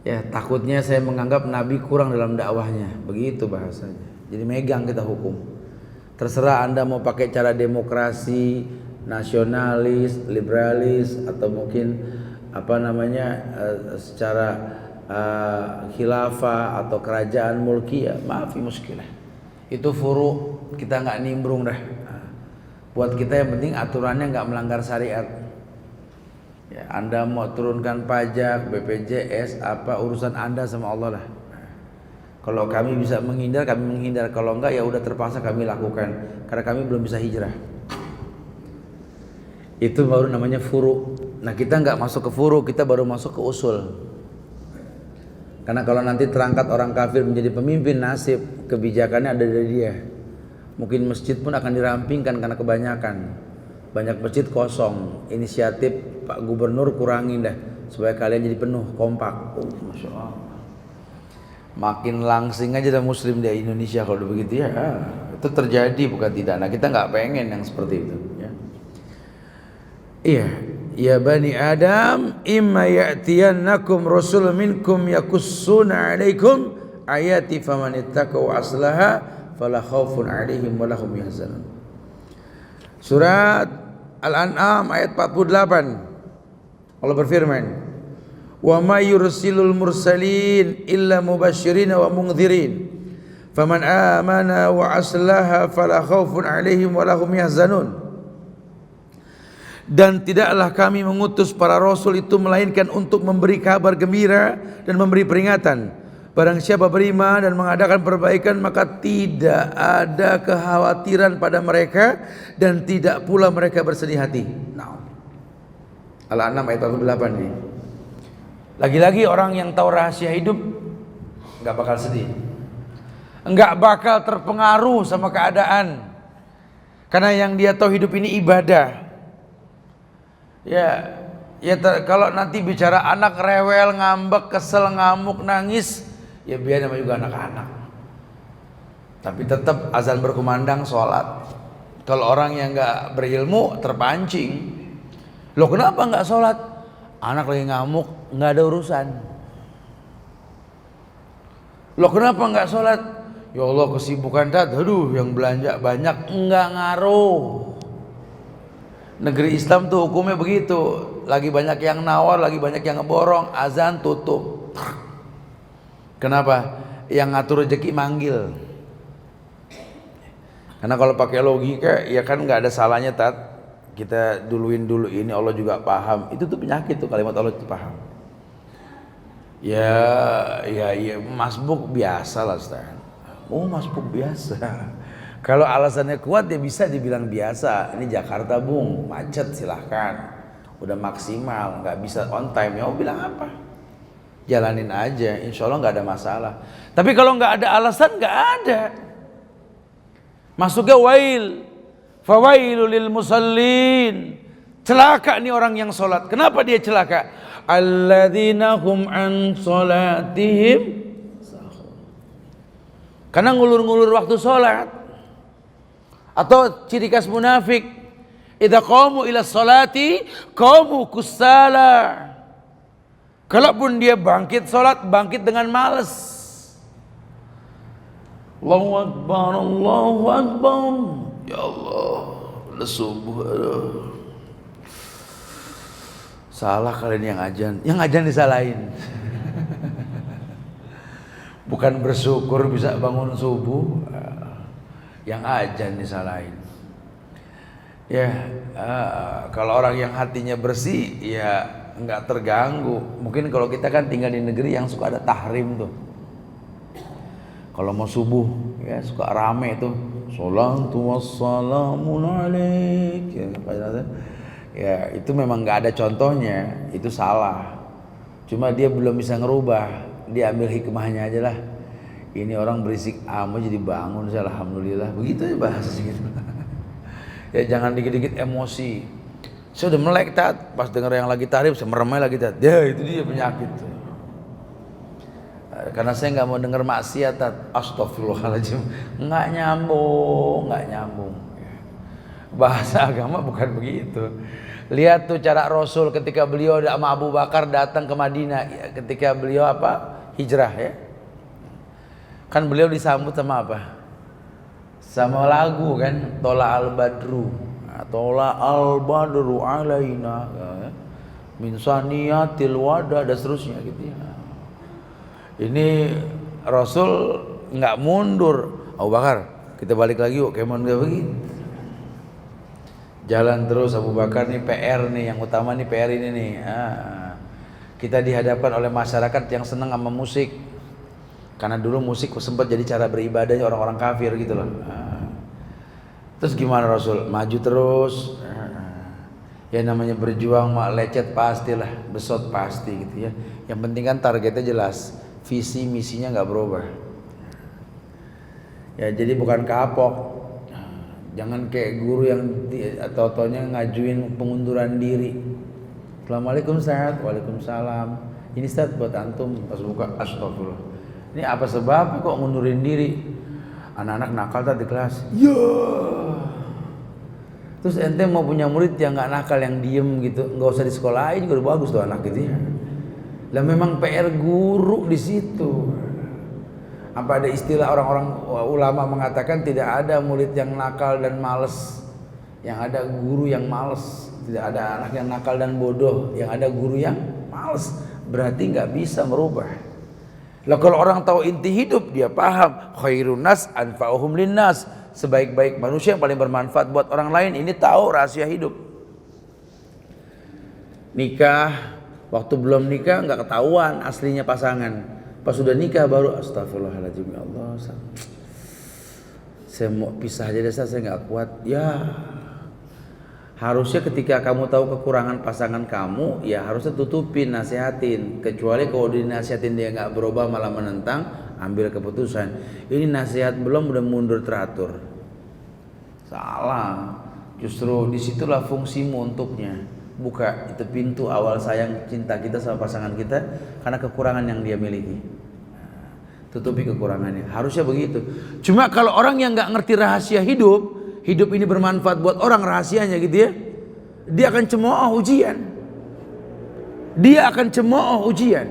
Ya takutnya saya menganggap Nabi kurang dalam dakwahnya, begitu bahasanya. Jadi megang kita hukum. Terserah Anda mau pakai cara demokrasi, nasionalis, liberalis, atau mungkin apa namanya secara khilafah atau kerajaan mulkiyah, maaf muskilah. Itu furu, kita nggak nimbrung dah. Buat kita yang penting aturannya nggak melanggar syariat. Ya, Anda mau turunkan pajak, BPJS, apa urusan Anda sama Allah lah. Kalau kami bisa menghindar, kami menghindar. Kalau enggak, ya udah terpaksa kami lakukan. Karena kami belum bisa hijrah. Itu baru namanya furu. Nah kita nggak masuk ke furu, kita baru masuk ke usul. Karena kalau nanti terangkat orang kafir menjadi pemimpin, nasib kebijakannya ada dari dia. Mungkin masjid pun akan dirampingkan karena kebanyakan. Banyak masjid kosong. Inisiatif Pak Gubernur kurangin dah supaya kalian jadi penuh, kompak. Masya Allah. Makin langsing aja dah Muslim di Indonesia kalau begitu ya. Itu terjadi bukan tidak. Nah kita nggak pengen yang seperti itu. Ya. Iya. Ya bani Adam, imma ya'tiyannakum rasul minkum yakussuna alaikum ayati famanittaqu aslaha fala khaufun alaihim wa lahum yahzanun. Surat Al-An'am ayat 48. Allah berfirman, "Wa may yursilul mursalin illa mubasysyirin wa mundzirin. Faman amana wa aslaha fala khaufun 'alaihim wa lahum yahzanun." Dan tidaklah kami mengutus para rasul itu melainkan untuk memberi kabar gembira dan memberi peringatan. Barang siapa beriman dan mengadakan perbaikan, maka tidak ada kekhawatiran pada mereka dan tidak pula mereka bersedih hati. Nah, Al-An'am ayat 48 ini. Lagi-lagi orang yang tahu rahasia hidup nggak bakal sedih, nggak bakal terpengaruh sama keadaan. Karena yang dia tahu hidup ini ibadah. Kalau nanti bicara anak rewel, ngambek, kesel, ngamuk, nangis, ya biar namanya juga anak-anak. Tapi tetap azan berkumandang, sholat. Kalau orang yang nggak berilmu terpancing, loh kenapa nggak sholat? Anak lagi ngamuk, nggak ada urusan. Loh kenapa nggak sholat? Ya Allah kesibukan tat, aduh yang belanja banyak, nggak ngaruh. Negeri Islam tuh hukumnya begitu, lagi banyak yang nawar, lagi banyak yang ngeborong, azan tutup. Kenapa? Yang ngatur rezeki manggil. Karena kalau pakai logika, ya kan nggak ada salahnya tat. Kita duluin dulu ini, Allah juga paham. Itu tuh penyakit tuh kalimat Allah itu paham. Ya, masbuk biasa lah Ustaz. Oh masbuk biasa. Kalau alasannya kuat ya bisa dibilang biasa. Ini Jakarta bung, macet silahkan. Udah maksimal, nggak bisa on time. Ya mau bilang apa? Jalanin aja, insya Allah nggak ada masalah. Tapi kalau nggak ada alasan, nggak ada. Masuknya wail, fawailul lil musallin. Celaka nih orang yang sholat. Kenapa dia celaka? Alladzina hum an sholatihim. Karena ngulur-ngulur waktu sholat. Atau ciri khas munafik, idza qamu ila sholati qamu kusala. Kalaupun dia bangkit sholat, bangkit dengan malas. Allahu Akbar, Allahu Akbar. Ya Allah, udah subuh. Salah kalian yang ajan disalahin. Bukan bersyukur bisa bangun subuh, yang ajan disalahin. Kalau orang yang hatinya bersih, ya nggak terganggu. Mungkin kalau kita kan tinggal di negeri yang suka ada tahrim tuh. Kalau mau subuh ya suka rame tuh, sholatu wassalamun alaik. Ya itu memang nggak ada contohnya, itu salah. Cuma dia belum bisa ngerubah, dia ambil hikmahnya aja lah. Ini orang berisik amat jadi bangun, alhamdulillah. Begitu aja bahasa gitu. Ya jangan dikit-dikit emosi. Saya udah melek tat, pas denger yang lagi tarif saya meremai lagi tat. Ya itu dia penyakit tuh. Karena saya nggak mau denger maksiat tat. Astagfirullahaladzim. Nggak nyambung. Bahasa agama bukan begitu. Lihat tuh cara Rasul ketika beliau sama Abu Bakar datang ke Madinah, ya, ketika beliau hijrah ya. Kan beliau disambut sama apa? Sama lagu kan, Tola al-Badru. Tola al-Badru alaina min saniyatil wada dan seterusnya gitu ya. Ini Rasul nggak mundur. Abu Bakar, kita balik lagi yuk, kayak nggak begitu. Jalan terus Abu Bakar nih PR nih, yang utama nih PR ini nih. Kita dihadapkan oleh masyarakat yang senang sama musik. Karena dulu musik sempat jadi cara beribadahnya orang-orang kafir gitu loh. Terus gimana Rasul? Maju terus. Ya namanya berjuang mak lecet pastilah, besot pasti gitu ya. Yang penting kan targetnya jelas, visi misinya nggak berubah. Ya jadi bukan kapok. Jangan kayak guru yang totonya ngajuin pengunduran diri. Assalamualaikum Ustaz. Waalaikumsalam. Ini Ustaz buat antum. Pas buka astagfirullah. Ini apa sebab kok ngundurin diri? Anak-anak nakal tadi di kelas. Ya. Terus ente mau punya murid yang nggak nakal, yang diem gitu, nggak usah di sekolahin juga udah bagus tuh anak gitu ya. Lah memang PR guru di situ. Apa ada istilah orang-orang ulama mengatakan tidak ada murid yang nakal dan males, yang ada guru yang males. Tidak ada anak yang nakal dan bodoh, yang ada guru yang males. Berarti nggak bisa merubah. Lah kalau orang tahu inti hidup, dia paham khairun nas anfa'uhum linnas. Sebaik-baik manusia yang paling bermanfaat buat orang lain, ini tahu rahasia hidup. Nikah, waktu belum nikah nggak ketahuan aslinya pasangan. Pas sudah nikah baru astagfirullahaladzim, ya Allah, saya mau pisah aja deh, saya nggak kuat. Ya harusnya ketika kamu tahu kekurangan pasangan kamu, ya harusnya tutupin, nasihatin. Kecuali kalau dinasihatin dia nggak berubah malah menentang, ambil keputusan. Ini nasihat belum udah mundur teratur. Salah. Justru disitulah fungsimu untuknya. Buka itu pintu awal sayang cinta kita sama pasangan kita karena kekurangan yang dia miliki. Tutupi kekurangannya. Harusnya begitu. Cuma kalau orang yang nggak ngerti rahasia hidup, hidup ini bermanfaat buat orang rahasianya gitu ya, dia akan cemooh ujian. Dia akan cemooh ujian.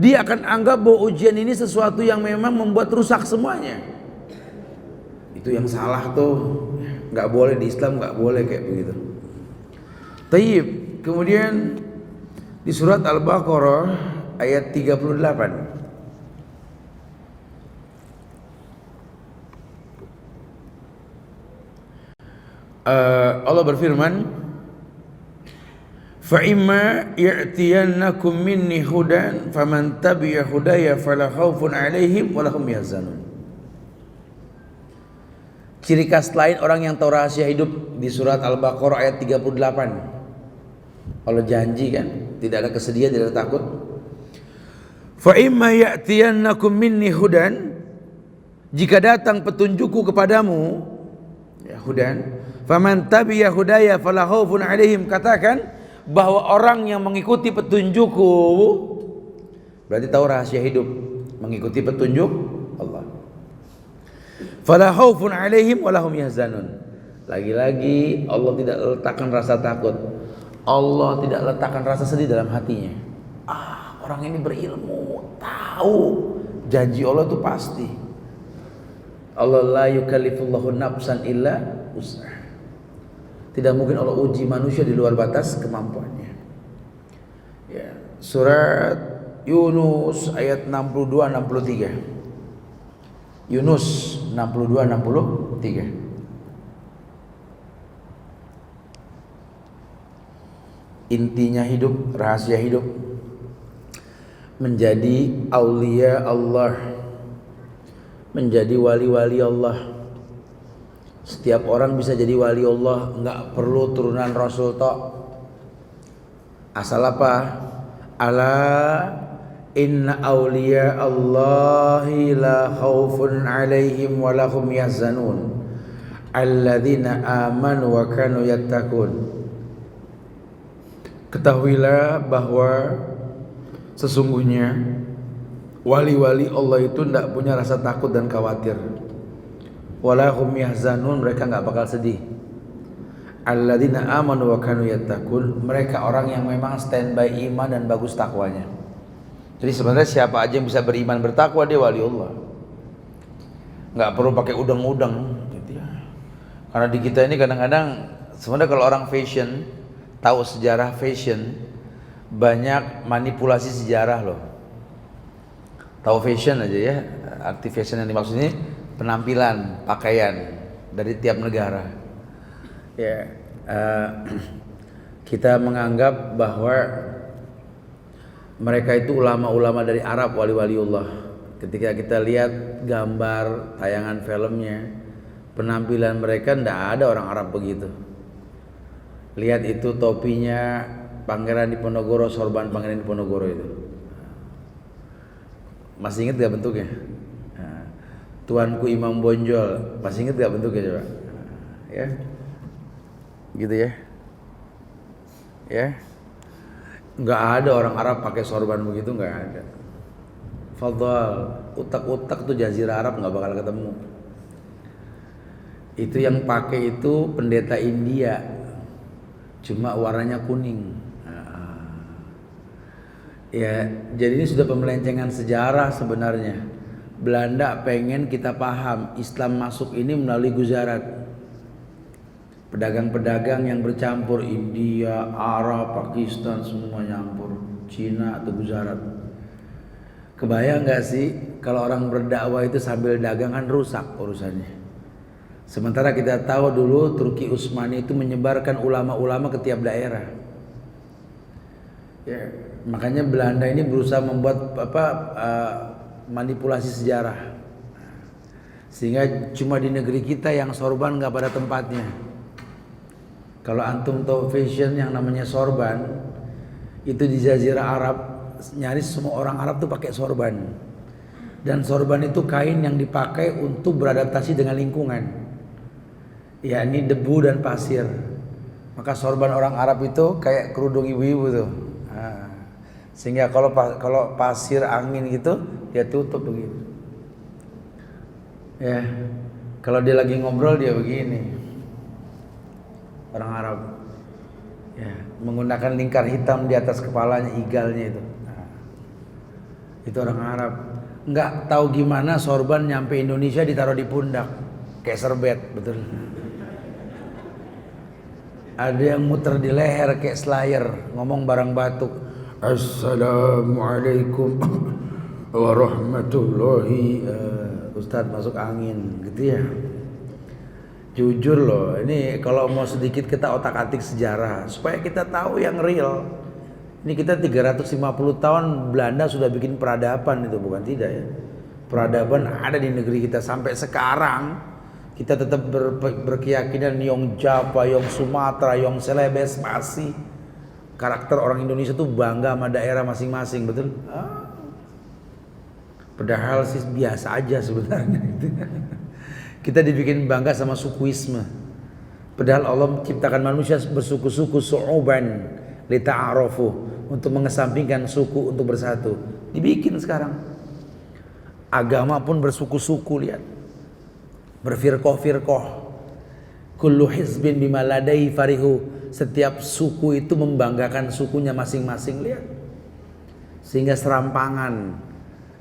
Dia akan anggap bahwa ujian ini sesuatu yang memang membuat rusak semuanya. Itu yang salah tuh. Nggak boleh di Islam, nggak boleh kayak begitu. Tayyib. Kemudian di surat Al-Baqarah ayat 38. Allah berfirman, fa imma ya'tiyannakum minni hudan faman tabi'a hudaya fala khaufun 'alaihim wa lahum yahzanun. Ciri khas lain orang yang tahu rahasia hidup di surat Al-Baqarah ayat 38. Allah janji kan, tidak ada kesedihan, tidak ada takut. Fa imma ya'tiyannakum minni hudan, jika datang petunjukku kepadamu, ya hudan, faman tabi'a hudaya fala khaufun 'alaihim, katakan bahwa orang yang mengikuti petunjukku berarti tahu rahasia hidup, mengikuti petunjuk Allah. Fala khaufun 'alaihim wa lahum yahzanun. Lagi-lagi Allah tidak letakkan rasa takut. Allah tidak letakkan rasa sedih dalam hatinya. Orang ini berilmu, tahu janji Allah itu pasti. Allah la yukallifullahu nafsan illa wus'aha. Tidak mungkin Allah uji manusia di luar batas kemampuannya. Ya, surat Yunus ayat 62-63. Yunus 62-63. Intinya hidup, rahasia hidup, menjadi aulia Allah, menjadi wali-wali Allah. Setiap orang bisa jadi wali Allah, nggak perlu turunan Rasul tok. Asal apa? Ala inna awliya Allahi la khaufun alaihim wa lahum yahzanun alladzina amanu wa kanu yattaqun. Ketahuilah bahwa sesungguhnya wali-wali Allah itu tidak punya rasa takut dan khawatir. Walahum yahzanun, mereka enggak bakal sedih. Alladzina amanu wa kanu yattaqun, mereka orang yang memang standby iman dan bagus takwanya. Jadi sebenarnya siapa aja yang bisa beriman bertakwa dia wali Allah. Enggak perlu pakai udang-udang gitu ya. Karena di kita ini kadang-kadang sebenarnya kalau orang fashion, tahu sejarah fashion, banyak manipulasi sejarah loh. Tahu fashion aja ya, arti fashion yang dimaksud ini penampilan, pakaian dari tiap negara. Ya, kita menganggap bahwa mereka itu ulama-ulama dari Arab, wali-waliullah. Ketika kita lihat gambar tayangan filmnya, penampilan mereka tidak ada orang Arab begitu. Lihat itu topinya Pangeran Diponegoro, sorban Pangeran Diponegoro itu. Masih ingat gak bentuknya? Tuanku Imam Bonjol, masih ingat gak bentuknya coba? Ya, gitu ya. Ya, nggak ada orang Arab pakai sorban begitu, nggak ada. Fadhal, utak-utak tuh jazirah Arab nggak bakal ketemu. Itu yang pakai itu pendeta India, cuma warnanya kuning. Ya, jadi ini sudah pembelencengan sejarah sebenarnya. Belanda pengen kita paham Islam masuk ini melalui Gujarat. Pedagang-pedagang yang bercampur India, Arab, Pakistan semua nyampur, Cina atau Gujarat. Kebayang nggak sih kalau orang berdakwah itu sambil dagangan rusak urusannya. Sementara kita tahu dulu Turki Utsmani itu menyebarkan ulama-ulama ke tiap daerah. Ya, makanya Belanda ini berusaha membuat manipulasi sejarah, sehingga cuma di negeri kita yang sorban nggak pada tempatnya. Kalau antum tahu fashion yang namanya sorban, itu di Jazirah Arab nyaris semua orang Arab tuh pakai sorban. Dan sorban itu kain yang dipakai untuk beradaptasi dengan lingkungan. yakni debu dan pasir. Maka sorban orang Arab itu kayak kerudung ibu-ibu tuh. Nah, sehingga kalau pasir angin gitu dia tutup begitu. Ya, kalau dia lagi ngobrol dia begini. Orang Arab, ya, menggunakan lingkar hitam di atas kepalanya, igalnya itu. Nah, itu orang Arab. Nggak tahu gimana sorban nyampe Indonesia ditaruh di pundak, kayak serbet, betul. Ada yang muter di leher kayak slayer, ngomong barang batuk. Assalamualaikum warahmatullahi. Ustadz masuk angin, gitu ya. Jujur loh, ini kalau mau sedikit kita otak-atik sejarah supaya kita tahu yang real. Ini kita 350 tahun Belanda sudah bikin peradaban, itu bukan tidak ya. Peradaban ada di negeri kita sampai sekarang. Kita tetap berkeyakinan Yong Java, Yong Sumatera, Yong Celebes masih karakter orang Indonesia tuh bangga sama daerah masing-masing, betul? Padahal sih biasa aja sebenarnya. Kita dibikin bangga sama sukuisme. Padahal Allah menciptakan manusia bersuku-suku, su'uban lita'arafu, untuk mengesampingkan suku untuk bersatu. Dibikin sekarang. Agama pun bersuku-suku, lihat. Berfirqoh-firqoh. Kullu hizbin bima ladai farihu. Setiap suku itu membanggakan sukunya masing-masing, lihat. Sehingga serampangan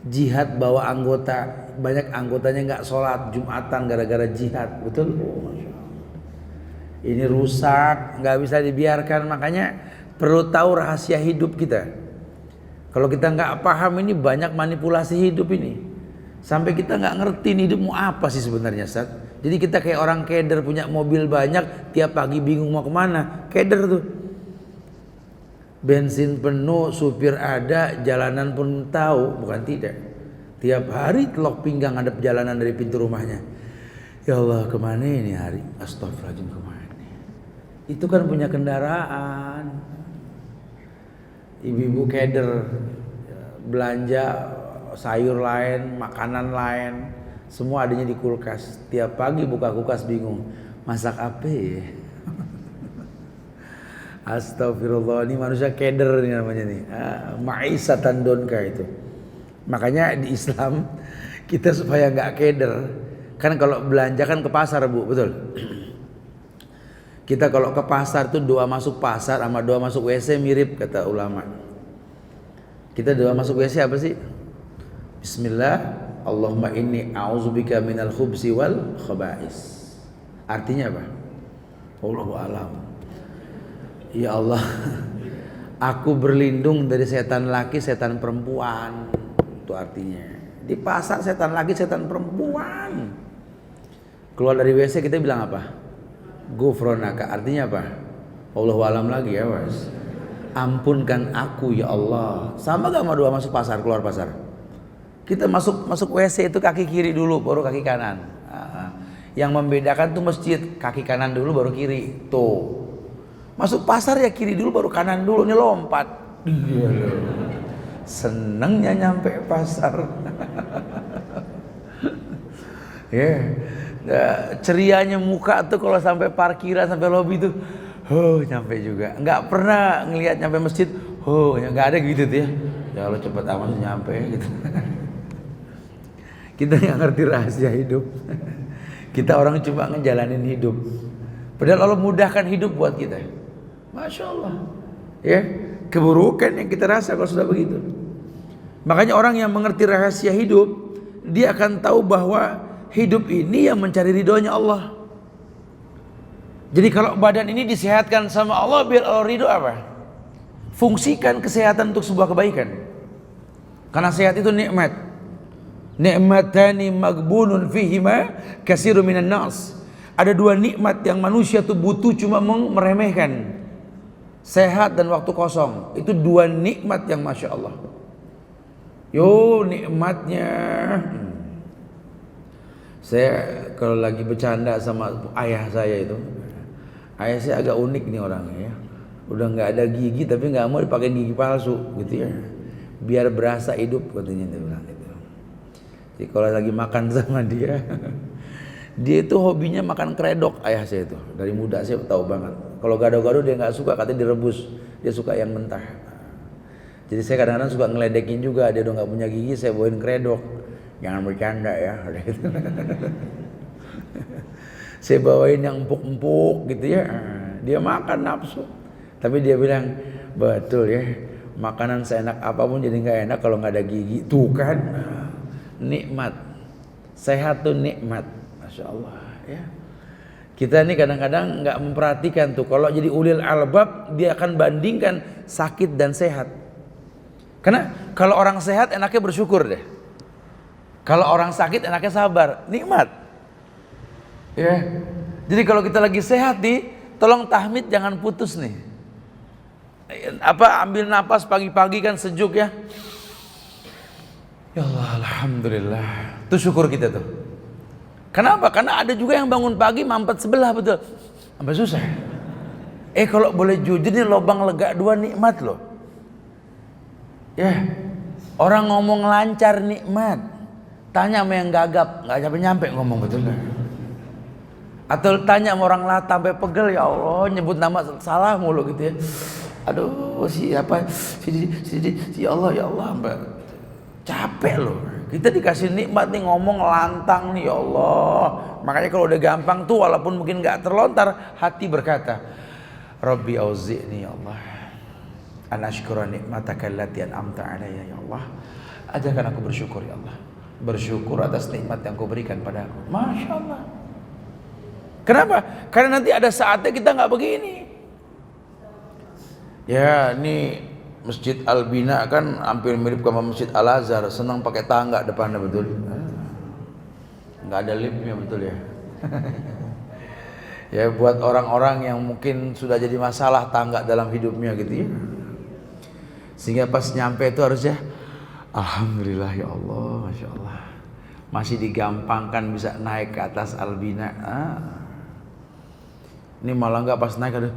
jihad bawa anggota, banyak anggotanya nggak sholat Jumatan gara-gara jihad, betul? Ini rusak, nggak bisa dibiarkan. Makanya perlu tahu rahasia hidup kita. Kalau kita nggak paham ini banyak manipulasi hidup ini. Sampai kita nggak ngerti hidup mau apa sih sebenarnya, Ustaz. Jadi kita kayak orang keder, punya mobil banyak, tiap pagi bingung mau kemana. Keder tuh. Bensin penuh, supir ada, jalanan pun tahu, bukan tidak. Tiap hari telok pinggang ngadep jalanan dari pintu rumahnya. Ya Allah, kemana ini hari? Astagfirullahaladzim, kemana? Itu kan punya kendaraan. Ibu-ibu keder, belanja sayur lain, makanan lain, semua adanya di kulkas. Tiap pagi buka kulkas bingung, masak apa ya? Astagfirullah, ini manusia keder nih namanya nih. Ma'isatan donka itu. Makanya di Islam kita supaya nggak keder, kan kalau belanja kan ke pasar, Bu, betul? Kita kalau ke pasar tuh doa masuk pasar sama doa masuk WC mirip kata ulama. Kita doa masuk WC apa sih? Bismillah, Allahumma inni a'udzubika minal khubsi wal khaba'is. Artinya apa? Allahu a'lam. Ya Allah, aku berlindung dari setan laki, setan perempuan. Itu artinya. Di pasar setan laki, setan perempuan. Keluar dari WC kita bilang apa? Ghufranaka. Artinya apa? Allahu a'lam lagi ya, Mas. Ampunkan aku ya Allah. Sama gak sama doa masuk pasar, keluar pasar? Kita masuk WC itu kaki kiri dulu baru kaki kanan. Yang membedakan tuh masjid, kaki kanan dulu baru kiri. Tuh. Masuk pasar ya kiri dulu baru kanan dulu, ini lompat. Senengnya nyampe pasar. Cerianya muka tuh kalau sampai parkiran, sampai lobi tuh, nyampe juga. Nggak pernah ngelihat nyampe masjid, nggak ada gitu tuh ya. Ya Allah cepet amat nyampe gitu. Kita nggak ngerti rahasia hidup. Kita orang cuma ngejalanin hidup. Padahal Allah mudahkan hidup buat kita. Masya Allah. Ya, keburukan yang kita rasa kalau sudah begitu. Makanya orang yang mengerti rahasia hidup, dia akan tahu bahwa hidup ini yang mencari ridhonya Allah. Jadi kalau badan ini disehatkan sama Allah, biar Allah ridho apa? Fungsikan kesehatan untuk sebuah kebaikan. Karena sehat itu nikmat. Ni'matani maghbunun fihima katsirun minan nas. Ada dua nikmat yang manusia tuh butuh cuma meremehkan. Sehat dan waktu kosong. Itu dua nikmat yang Masya Allah. Yo nikmatnya. Saya kalau lagi bercanda sama ayah saya itu. Ayah saya agak unik nih orangnya ya. Udah nggak ada gigi tapi nggak mau dipakai gigi palsu gitu ya. Biar berasa hidup katanya dia bilang gitu. Jadi kalau lagi makan sama dia, Dia itu hobinya makan kredok, ayah saya itu. Dari muda saya tahu banget. Kalau gado-gado dia nggak suka, katanya direbus. Dia suka yang mentah. Jadi saya kadang-kadang suka ngeledekin juga. Dia udah nggak punya gigi, saya bawain kredok. Jangan bercanda ya. Saya bawain yang empuk-empuk gitu ya. Dia makan nafsu. Tapi dia bilang, betul ya. Makanan seenak apapun jadi nggak enak kalau nggak ada gigi. Tuh kan, nikmat. Sehat tuh nikmat. Masya Allah ya. Kita ini kadang-kadang nggak memperhatikan tuh. Kalau jadi ulil albab, dia akan bandingkan sakit dan sehat. Karena kalau orang sehat enaknya bersyukur deh. Kalau orang sakit enaknya sabar, nikmat. Ya. Jadi kalau kita lagi sehat nih, tolong tahmid jangan putus nih. Ambil napas pagi-pagi kan sejuk ya. Ya Allah, alhamdulillah. Itu syukur kita tuh. Kenapa? Karena ada juga yang bangun pagi mampet sebelah, betul. Sampai susah. Kalau boleh jujur nih, lobang lega 2 nikmat loh. Ya. Orang ngomong lancar nikmat. Tanya sama yang gagap, enggak nyampe ngomong, betul enggak? Atau tanya sama orang lata sampai pegel, ya Allah, nyebut nama salah mulu gitu ya. Aduh, si Allah, ya Allah, Mbak. Capek loh. Kita dikasih nikmat nih, ngomong lantang nih, ya Allah. Makanya kalau udah gampang tuh, walaupun mungkin gak terlontar, hati berkata, Rabbi auzi'ni ya Allah, an ashkura nikmataka allati an'amta alayya ya Allah. Ajarkan aku bersyukur ya Allah. Bersyukur atas nikmat yang kau berikan padaku. Masya Allah. Kenapa? Karena nanti ada saatnya kita gak begini. Ya, ini Masjid Al-Bina kan hampir mirip sama Masjid Al-Azhar, senang pakai tangga depannya, betul. Nggak ada liftnya, betul ya. Ya, buat orang-orang yang mungkin sudah jadi masalah tangga dalam hidupnya gitu ya. Sehingga pas nyampe itu harusnya alhamdulillah ya Allah, masya Allah. Masih digampangkan bisa naik ke atas Al-Bina. Ini malah nggak pas naik ada,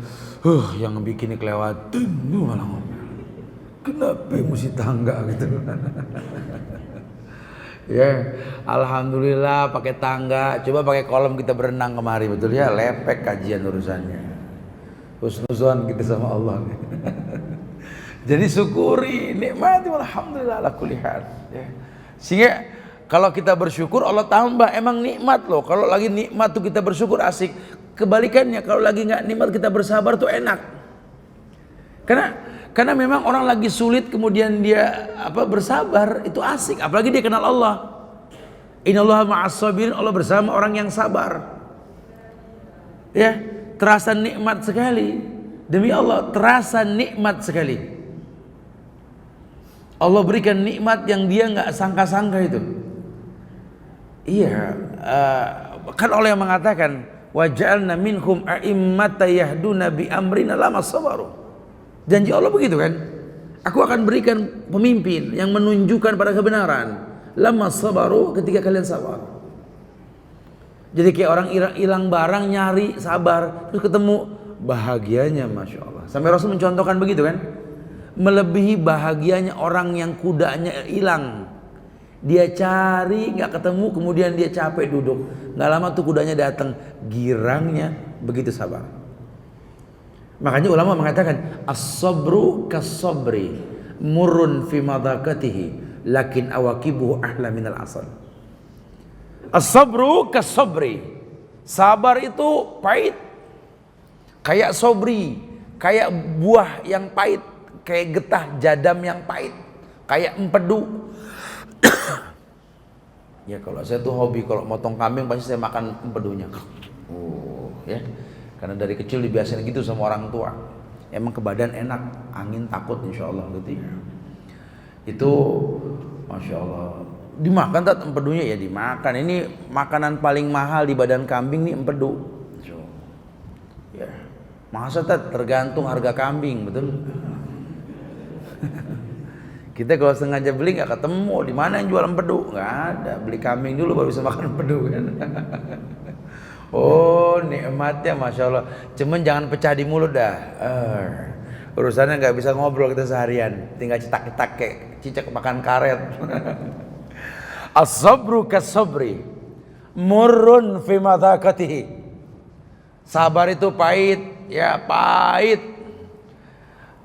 yang bikin kelewatan, malah ngomong. Kenapa mesti tangga gitu? Ya, alhamdulillah pakai tangga. Coba pakai kolam kita berenang kemari, betul ya? Lepek kajian urusannya. Husnuzon kita sama Allah. Jadi syukuri, nikmati, alhamdulillah ala kulli hal. Ya. Sehingga kalau kita bersyukur Allah tambah, emang nikmat loh. Kalau lagi nikmat tuh kita bersyukur asik. Kebalikannya kalau lagi nggak nikmat kita bersabar tuh enak. Karena memang orang lagi sulit kemudian dia bersabar itu asik, apalagi dia kenal Allah. Innallaha ma'as sabirin, Allah bersama orang yang sabar. Ya, terasa nikmat sekali. Demi Allah, terasa nikmat sekali. Allah berikan nikmat yang dia nggak sangka-sangka itu. Iya, kan Allah yang mengatakan, wa ja'alna minhum a'immatan yahduna bi amrina lama sabaru. Janji Allah begitu kan? Aku akan berikan pemimpin yang menunjukkan pada kebenaran. Lama sabaru, ketika kalian sabar. Jadi kayak orang hilang barang nyari sabar, terus ketemu, bahagianya masya Allah. Sampai Rasul mencontohkan begitu kan? Melebihi bahagianya orang yang kudanya hilang. Dia cari nggak ketemu, kemudian dia capek duduk. Nggak lama tuh kudanya datang, girangnya begitu sabar. Makanya ulama mengatakan as-sabru kas-sabri murrun fi madaqatihi lakin awaqibuhu ahla minal asal. As-sabru kas-sabri, sabar itu pahit kayak sobri, kayak buah yang pahit, kayak getah jadam yang pahit, kayak empedu. Ya kalau saya tuh hobi kalau motong kambing pasti saya makan empedunya. Ya. Karena dari kecil dibiasain gitu sama orang tua. Emang ke badan enak, angin takut insya Allah gitu ya. Itu masya Allah. Dimakan tak empedunya? Ya dimakan. Ini makanan paling mahal di badan kambing nih empedu. Ya. Masa tak tergantung harga kambing, betul? Kita kalau sengaja beli nggak ketemu di mana yang jual empedu, nggak ada. Beli kambing dulu baru bisa makan empedu kan. Oh nikmatnya masya Allah. Cuman jangan pecah di mulut dah. Urusannya nggak bisa ngobrol kita seharian. Tinggal cetak-cetak kayak cicak makan karet. As-sabru kas-sabri. murrun fi madaqatihi. Sabar itu pahit, ya pahit.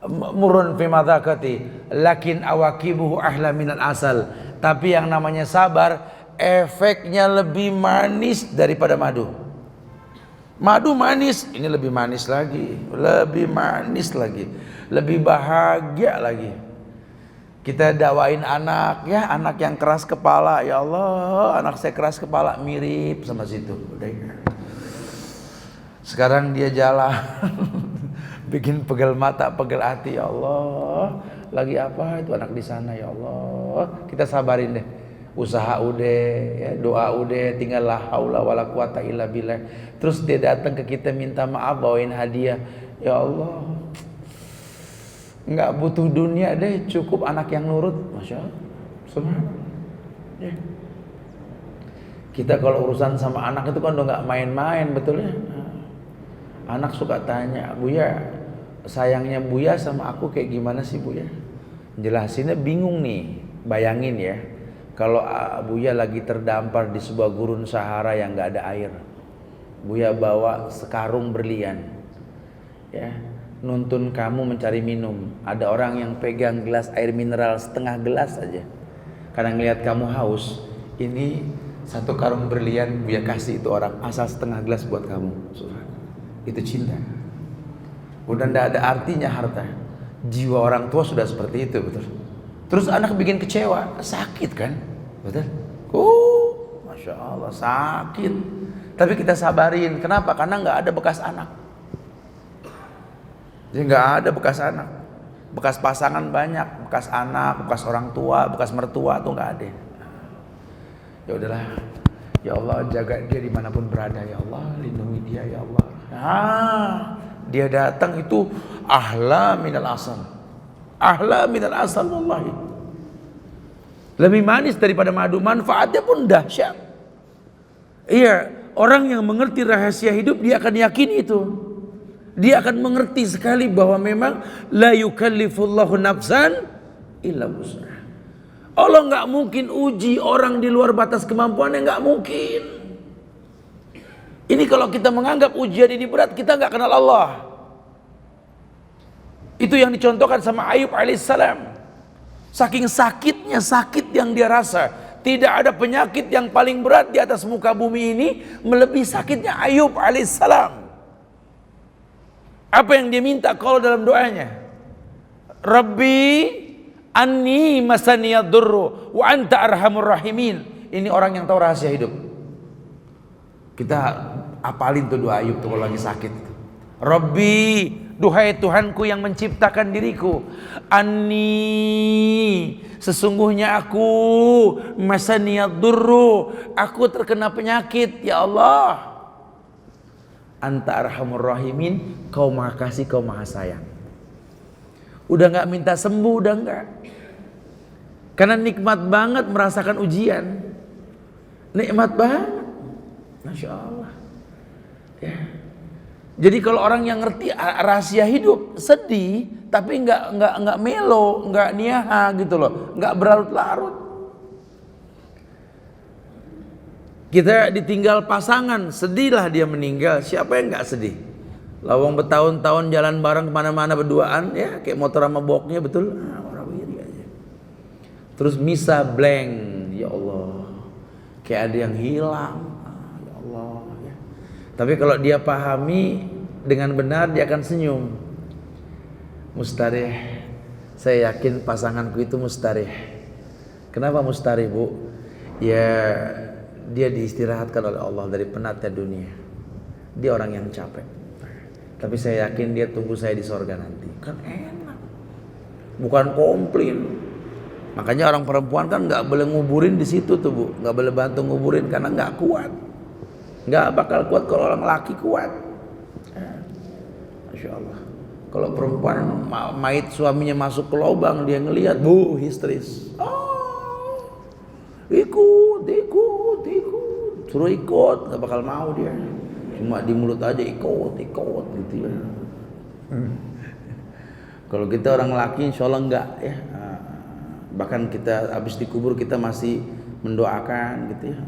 Murrun fi madaqatihi, lakin awaqibuhu ahla minal asal. Tapi yang namanya sabar, efeknya lebih manis daripada madu. Madu manis, ini lebih manis lagi, lebih manis lagi, lebih bahagia lagi. Kita dakwain anak, ya anak yang keras kepala, ya Allah, anak saya keras kepala, mirip sama situ. Sekarang dia jalan, bikin pegel mata, pegel hati, ya Allah. Lagi apa itu anak di sana, ya Allah. Kita sabarin deh. Usaha udah, ya, doa udah, tinggal la haula wala quwata illa billah. Terus dia datang ke kita minta maaf, bawain hadiah. Ya Allah, nggak butuh dunia deh, cukup anak yang nurut. Masya Allah, subhanallah. Ya. Kita kalau urusan sama anak itu kan udah nggak main-main, betul ya. Anak suka tanya, Buya, sayangnya Buya sama aku kayak gimana sih Buya? Jelasinnya bingung nih. Bayangin ya, kalau Buya lagi terdampar di sebuah gurun Sahara yang nggak ada air, Buya bawa sekarung berlian, ya, nuntun kamu mencari minum. Ada orang yang pegang gelas air mineral setengah gelas aja, karena ngelihat kamu haus. Ini satu karung berlian Buya kasih itu orang, asal setengah gelas buat kamu. Itu cinta. Udah ndak ada artinya harta. Jiwa orang tua sudah seperti itu, betul. Terus anak bikin kecewa, sakit kan, betul. Masya Allah, sakit. Tapi kita sabarin. Kenapa? Karena nggak ada bekas anak. Jadi nggak ada bekas anak. Bekas pasangan banyak, bekas anak, bekas orang tua, bekas mertua tuh nggak ada. Ya udahlah, ya Allah jaga dia dimanapun berada, ya Allah lindungi dia, ya Allah. Dia datang itu ahla minal asal, ahla minal asal, wallahi. Lebih manis daripada madu, manfaatnya pun dahsyat. Iya, orang yang mengerti rahasia hidup dia akan yakin itu. Dia akan mengerti sekali bahwa memang la yukallifullahu nafsan illa wus'aha. Allah nggak mungkin uji orang di luar batas kemampuannya, nggak mungkin. Ini kalau kita menganggap ujian ini berat, kita nggak kenal Allah. Itu yang dicontohkan sama Ayub alaihissalam. Saking sakitnya, sakit yang dia rasa, tidak ada penyakit yang paling berat di atas muka bumi ini melebihi sakitnya Ayub alaihissalam. Apa yang dia minta kalau dalam doanya? Rabbi anni masaniyad durru wa anta arhamur rahimin. Ini orang yang tahu rahasia hidup. Kita apalin tuh doa Ayub tuh kalau lagi sakit. Rabbi, duhai Tuhanku yang menciptakan diriku, anni, sesungguhnya aku, masaniyad durru, aku terkena penyakit, ya Allah. Anta arhamur rahimin, kau maha kasih, kau maha sayang. Udah gak minta sembuh, udah gak. Karena nikmat banget merasakan ujian. Nikmat banget, Masya Allah ya. Jadi kalau orang yang ngerti rahasia hidup, sedih tapi nggak melo, nggak niaha gitu loh, nggak berlarut-larut. Kita ditinggal pasangan, sedihlah dia meninggal. Siapa yang nggak sedih? Lawang bertahun-tahun jalan bareng kemana-mana berduaan, ya kayak motor sama boknya, betul? Warawiri aja. Terus misa blank, ya Allah, kayak ada yang hilang. Ya Allah. Ya. Tapi kalau dia pahami dengan benar, dia akan senyum. Mustarih, saya yakin pasanganku itu mustarih. Kenapa mustarih, Bu? Ya, dia diistirahatkan oleh Allah dari penatnya dunia. Dia orang yang capek. Tapi saya yakin dia tunggu saya di sorga nanti. Kan enak. Bukan komplain. Makanya orang perempuan kan nggak boleh nguburin di situ tuh, Bu. Nggak boleh bantu nguburin karena nggak kuat. Nggak bakal kuat kalau orang laki kuat. Masya Allah. Kalau perempuan mayit suaminya masuk ke lubang, dia ngelihat, Bu, histeris. Oh, ikut. Suruh ikut, nggak bakal mau dia. Cuma di mulut aja ikut gitu ya. Kalau kita orang laki, insya Allah enggak ya. Bahkan kita habis dikubur kita masih mendoakan gitu ya.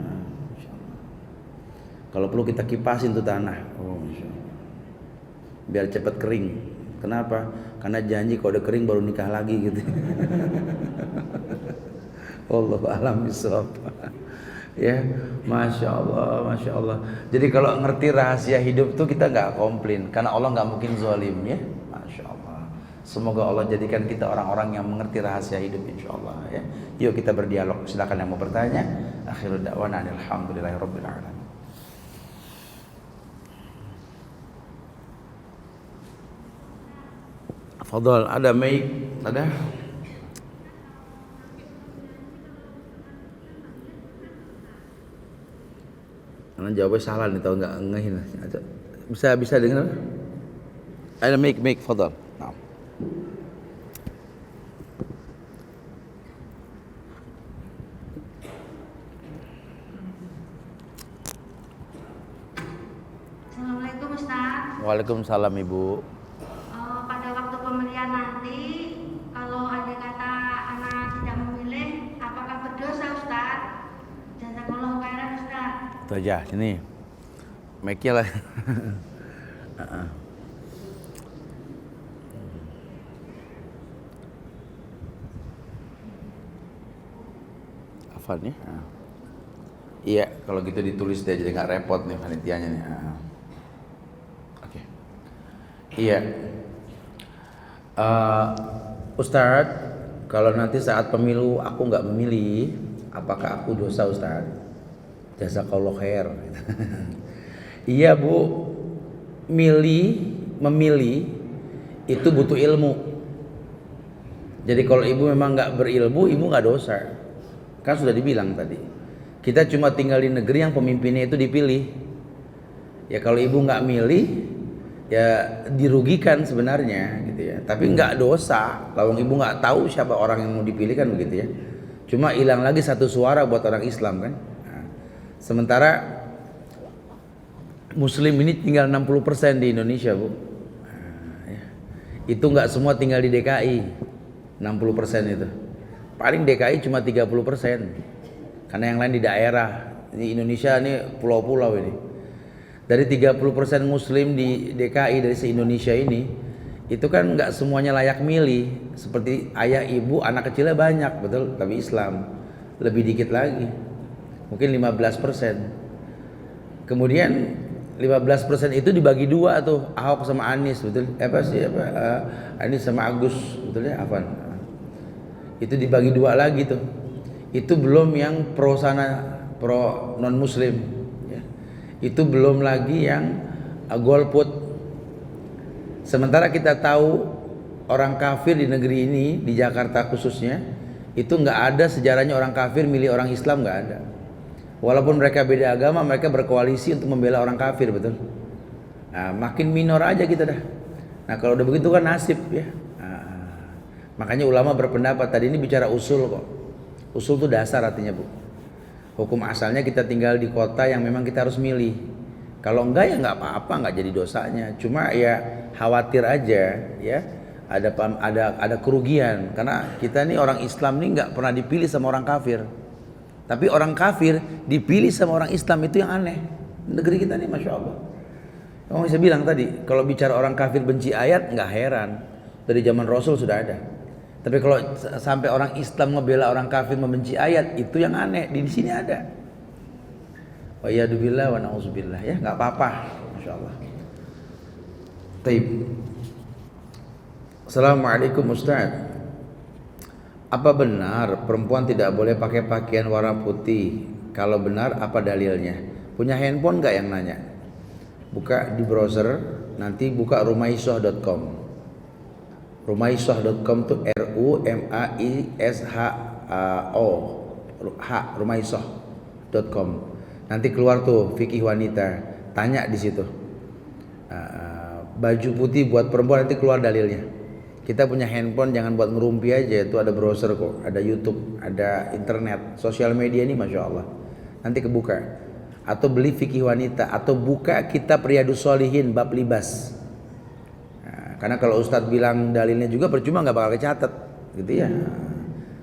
Kalau perlu kita kipasin tuh tanah. Oh, Masya Allah. Biar cepat kering. Kenapa? Karena janji kalau udah kering baru nikah lagi gitu. Wallahu a'lam bishawab. Ya, Masya Allah, Masya Allah. Jadi kalau ngerti rahasia hidup tuh kita nggak komplain, karena Allah nggak mungkin zalim ya. Masya Allah. Semoga Allah jadikan kita orang-orang yang mengerti rahasia hidup, insya Allah ya. Yuk kita berdialog. Silakan yang mau bertanya. Akhirul da'wana alhamdulillahirabbil alamin. Fadhal, ada mic? Ada? Karena jawabnya salah nih, tahu nggak ngehin. Bisa dengar? Ada mic, fadhal. Nah. Assalamualaikum Ustaz. Waalaikumsalam Ibu. Pada waktu pemilihan nanti, kalau ada kata anak tidak memilih, apakah berdosa Ustaz? Jazakallahu khairan Ustaz. Itu aja, sini. Mic-nya lah. Afan ya? Iya, kalau gitu ditulis deh, jadi nggak repot nih panitianya nih. Oke. Iya. Ustadz, kalau nanti saat pemilu aku nggak memilih, apakah aku dosa Ustadz? Jazakallahu khair. Iya Bu, memilih itu butuh ilmu. Jadi kalau ibu memang nggak berilmu, ibu nggak dosa. Kan sudah dibilang tadi. Kita cuma tinggal di negeri yang pemimpinnya itu dipilih. Ya kalau ibu nggak milih, ya dirugikan sebenarnya gitu ya. Tapi nggak dosa. Kalau ibu nggak tahu siapa orang yang mau dipilih kan begitu ya. Cuma hilang lagi satu suara buat orang Islam kan. Nah, sementara Muslim ini tinggal 60% di Indonesia Bu. Nah, ya. Itu nggak semua tinggal di DKI. 60% itu. Paling DKI cuma 30%. Karena yang lain di daerah. Di Indonesia ini pulau-pulau ini. Dari 30% Muslim di DKI dari se-Indonesia ini, itu kan nggak semuanya layak milih. Seperti ayah, ibu, anak kecilnya banyak, betul. Tapi Islam lebih dikit lagi, mungkin 15%. Kemudian 15% itu dibagi dua tuh, Ahok sama Anies, betul? Anies sama Agus, betul ya, Afan? Itu dibagi dua lagi tuh. Itu belum yang pro non Muslim. Itu belum lagi yang golput. Sementara kita tahu orang kafir di negeri ini, di Jakarta khususnya, itu nggak ada sejarahnya orang kafir milih orang Islam, nggak ada. Walaupun mereka beda agama, mereka berkoalisi untuk membela orang kafir, betul. Nah, makin minor aja kita dah. Nah kalau udah begitu kan nasib ya. Nah, makanya ulama berpendapat tadi ini bicara usul kok. Usul itu dasar artinya Bu. Hukum asalnya kita tinggal di kota yang memang kita harus milih. Kalau enggak ya enggak apa-apa, enggak jadi dosanya. Cuma ya khawatir aja ya ada kerugian karena kita nih orang Islam nih enggak pernah dipilih sama orang kafir. Tapi orang kafir dipilih sama orang Islam, itu yang aneh. Negeri kita nih Masya Allah. Kamu bisa bilang tadi, kalau bicara orang kafir benci ayat enggak heran. Dari zaman Rasul sudah ada. Tapi kalau sampai orang Islam ngebela orang kafir membenci ayat, itu yang aneh. Di sini ada. Wa yadubillah wa na'udzubillah ya, enggak apa-apa. Masyaallah. Taib. Assalamualaikum Ustaz. Apa benar perempuan tidak boleh pakai pakaian warna putih? Kalau benar apa dalilnya? Punya handphone enggak yang nanya? Buka di browser, nanti buka rumaishoh.com. Rumaishoh.com tuh rumaishoh.com. Nanti keluar tuh fikih wanita, tanya di situ. Baju putih buat perempuan, nanti keluar dalilnya. Kita punya handphone jangan buat ngerumpi aja, itu ada browser kok, ada YouTube, ada internet, sosial media ini Masya Allah. Nanti kebuka. Atau beli fikih wanita, atau buka kitab Riyadhus Shalihin bab libas. Karena kalau Ustadz bilang dalilnya juga percuma, nggak bakal kecatat, gitu ya.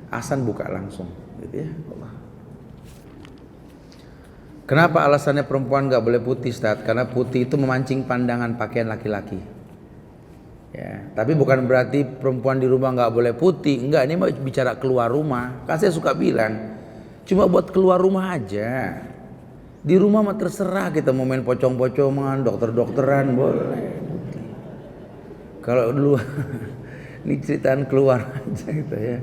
Asan buka langsung, gitu ya. Allah. Kenapa alasannya perempuan nggak boleh putih, Ustaz? Karena putih itu memancing pandangan pakaian laki-laki. Ya, tapi bukan berarti perempuan di rumah nggak boleh putih. Enggak, ini mau bicara keluar rumah. Kan saya suka bilang, cuma buat keluar rumah aja. Di rumah mah terserah, kita mau main pocong-pocongan, dokter-dokteran boleh. Kalau dulu ini ceritaan keluar aja gitu ya.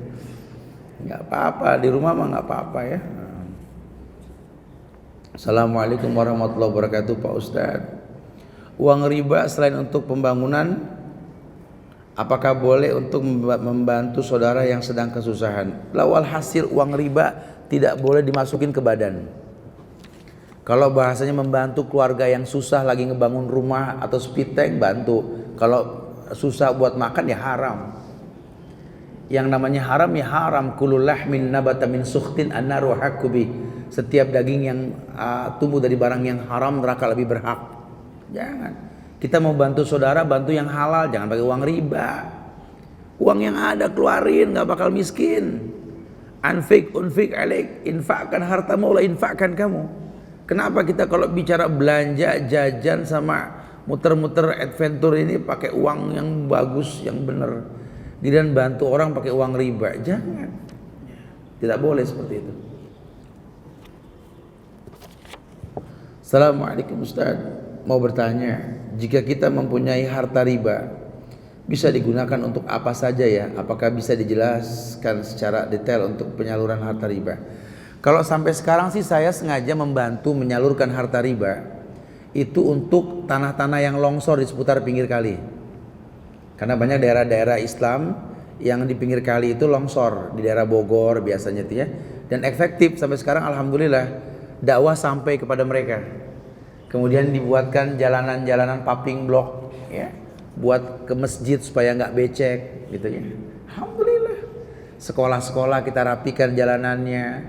Nggak apa-apa, di rumah mah nggak apa-apa ya. Assalamualaikum warahmatullahi wabarakatuh Pak Ustadz. Uang riba selain untuk pembangunan, apakah boleh untuk membantu saudara yang sedang kesusahan? Lawal hasil uang riba tidak boleh dimasukin ke badan. Kalau bahasanya membantu keluarga yang susah lagi ngebangun rumah atau speed tank, bantu. Kalau susah buat makan ya haram. Yang namanya haram ya haram. Kullu lahmin nabata min sukhtin annaru haqqu. Setiap daging yang tumbuh dari barang yang haram, neraka lebih berhak. Jangan. Kita mau bantu saudara, bantu yang halal, jangan pakai uang riba. Uang yang ada keluarin, nggak bakal miskin. Unfik alaik, infakkan hartamu, la infakkan kamu. Kenapa kita kalau bicara belanja, jajan sama muter-muter adventure ini pakai uang yang bagus, yang benar? Dan bantu orang pakai uang riba, jangan. Tidak boleh seperti itu. Assalamualaikum Ustaz, mau bertanya, jika kita mempunyai harta riba, bisa digunakan untuk apa saja ya? Apakah bisa dijelaskan secara detail untuk penyaluran harta riba? Kalau sampai sekarang sih saya sengaja membantu menyalurkan harta riba itu untuk tanah-tanah yang longsor di seputar pinggir kali. Karena banyak daerah-daerah Islam yang di pinggir kali itu longsor, di daerah Bogor biasanya itu ya. Dan efektif sampai sekarang alhamdulillah. Dakwah sampai kepada mereka. Kemudian dibuatkan jalanan-jalanan paving block ya, buat ke masjid supaya nggak becek gitu ya. Alhamdulillah. Sekolah-sekolah kita rapikan jalanannya,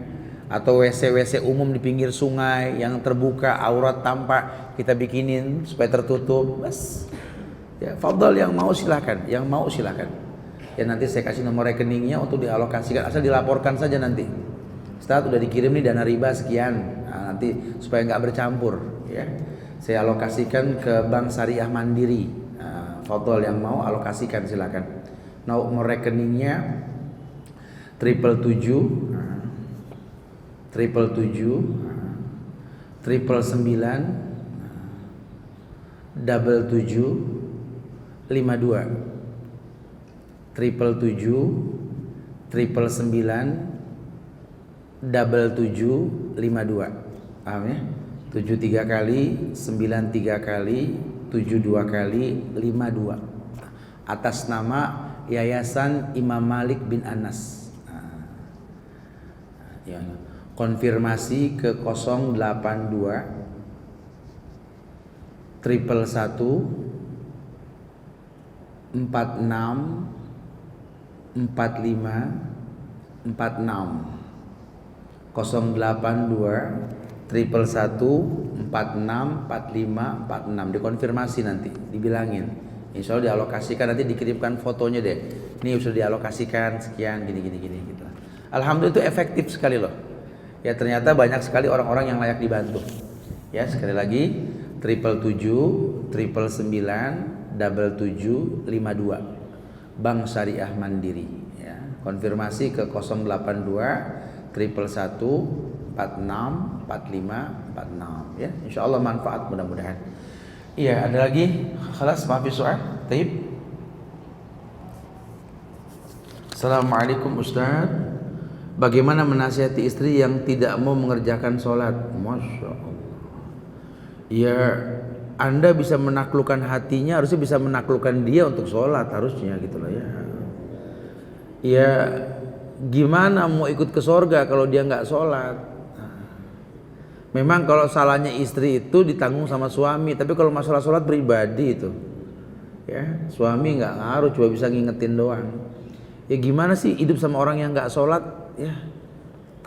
atau WC-WC umum di pinggir sungai yang terbuka aurat tampak kita bikinin supaya tertutup. Bas. Ya, fadhal yang mau silakan, yang mau silakan. Ya nanti saya kasih nomor rekeningnya untuk dialokasikan, asal dilaporkan saja nanti. Ustaz udah dikirim nih dana riba sekian, nah, nanti supaya nggak bercampur ya, saya alokasikan ke Bank Syariah Mandiri. Fadhol yang mau alokasikan silakan. Nomor rekeningnya 777 777 999 77 52 777 999 7752. Paham ya? 73 kali 93 kali 72 kali 52 atas nama Yayasan Imam Malik bin Anas. Ya, konfirmasi ke 082 111 46 45 46 082 111 46 45 46. Dikonfirmasi nanti, dibilangin. Insya Allah dialokasikan, nanti dikirimkan fotonya deh. Ini sudah dialokasikan sekian gini gitu. Alhamdulillah itu efektif sekali loh. Ya ternyata banyak sekali orang-orang yang layak dibantu. Ya sekali lagi 777 999 7752 Bank Syariah Mandiri. Ya, konfirmasi ke 082 111 46 45 46 ya. Insyaallah manfaat mudah-mudahan. Iya, ada lagi? Khalas, maafi soal. Taib. Assalamualaikum Ustaz. Bagaimana menasihati istri yang tidak mau mengerjakan sholat? Masya Allah. Ya, Anda bisa menaklukkan hatinya, harusnya bisa menaklukkan dia untuk sholat harusnya gitu loh ya. Ya, gimana mau ikut ke sorga kalau dia nggak sholat? Memang kalau salahnya istri itu ditanggung sama suami, tapi kalau masalah sholat pribadi itu, ya suami nggak ngaruh, cuma bisa ngingetin doang. Ya gimana sih hidup sama orang yang nggak sholat? Ya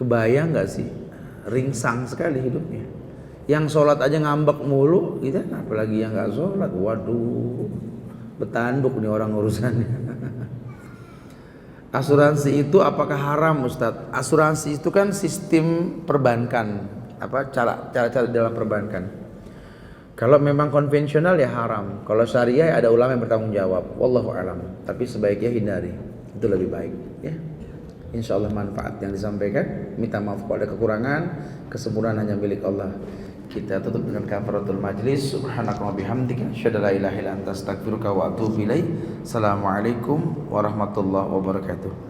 kebayang nggak sih? Ringsang sekali hidupnya. Yang sholat aja ngambek mulu, gitu, apalagi yang nggak sholat. Waduh, betanduk nih orang urusannya. Asuransi itu apakah haram Ustadz? Asuransi itu kan sistem perbankan cara-cara dalam perbankan. Kalau memang konvensional ya haram. Kalau syariah ada ulama yang bertanggung jawab. Wallahu alam. Tapi sebaiknya hindari. Itu lebih baik. Ya. Insya Allah manfaat yang disampaikan. Minta maaf kalau ada kekurangan. Kesempurnaan hanya milik Allah. Kita tutup dengan kafaratul majlis. Subhanaka wa bihamdika asyhadu an la ilaha illa anta astaghfiruka wa atubu ilaik. Assalamualaikum warahmatullahi wabarakatuh.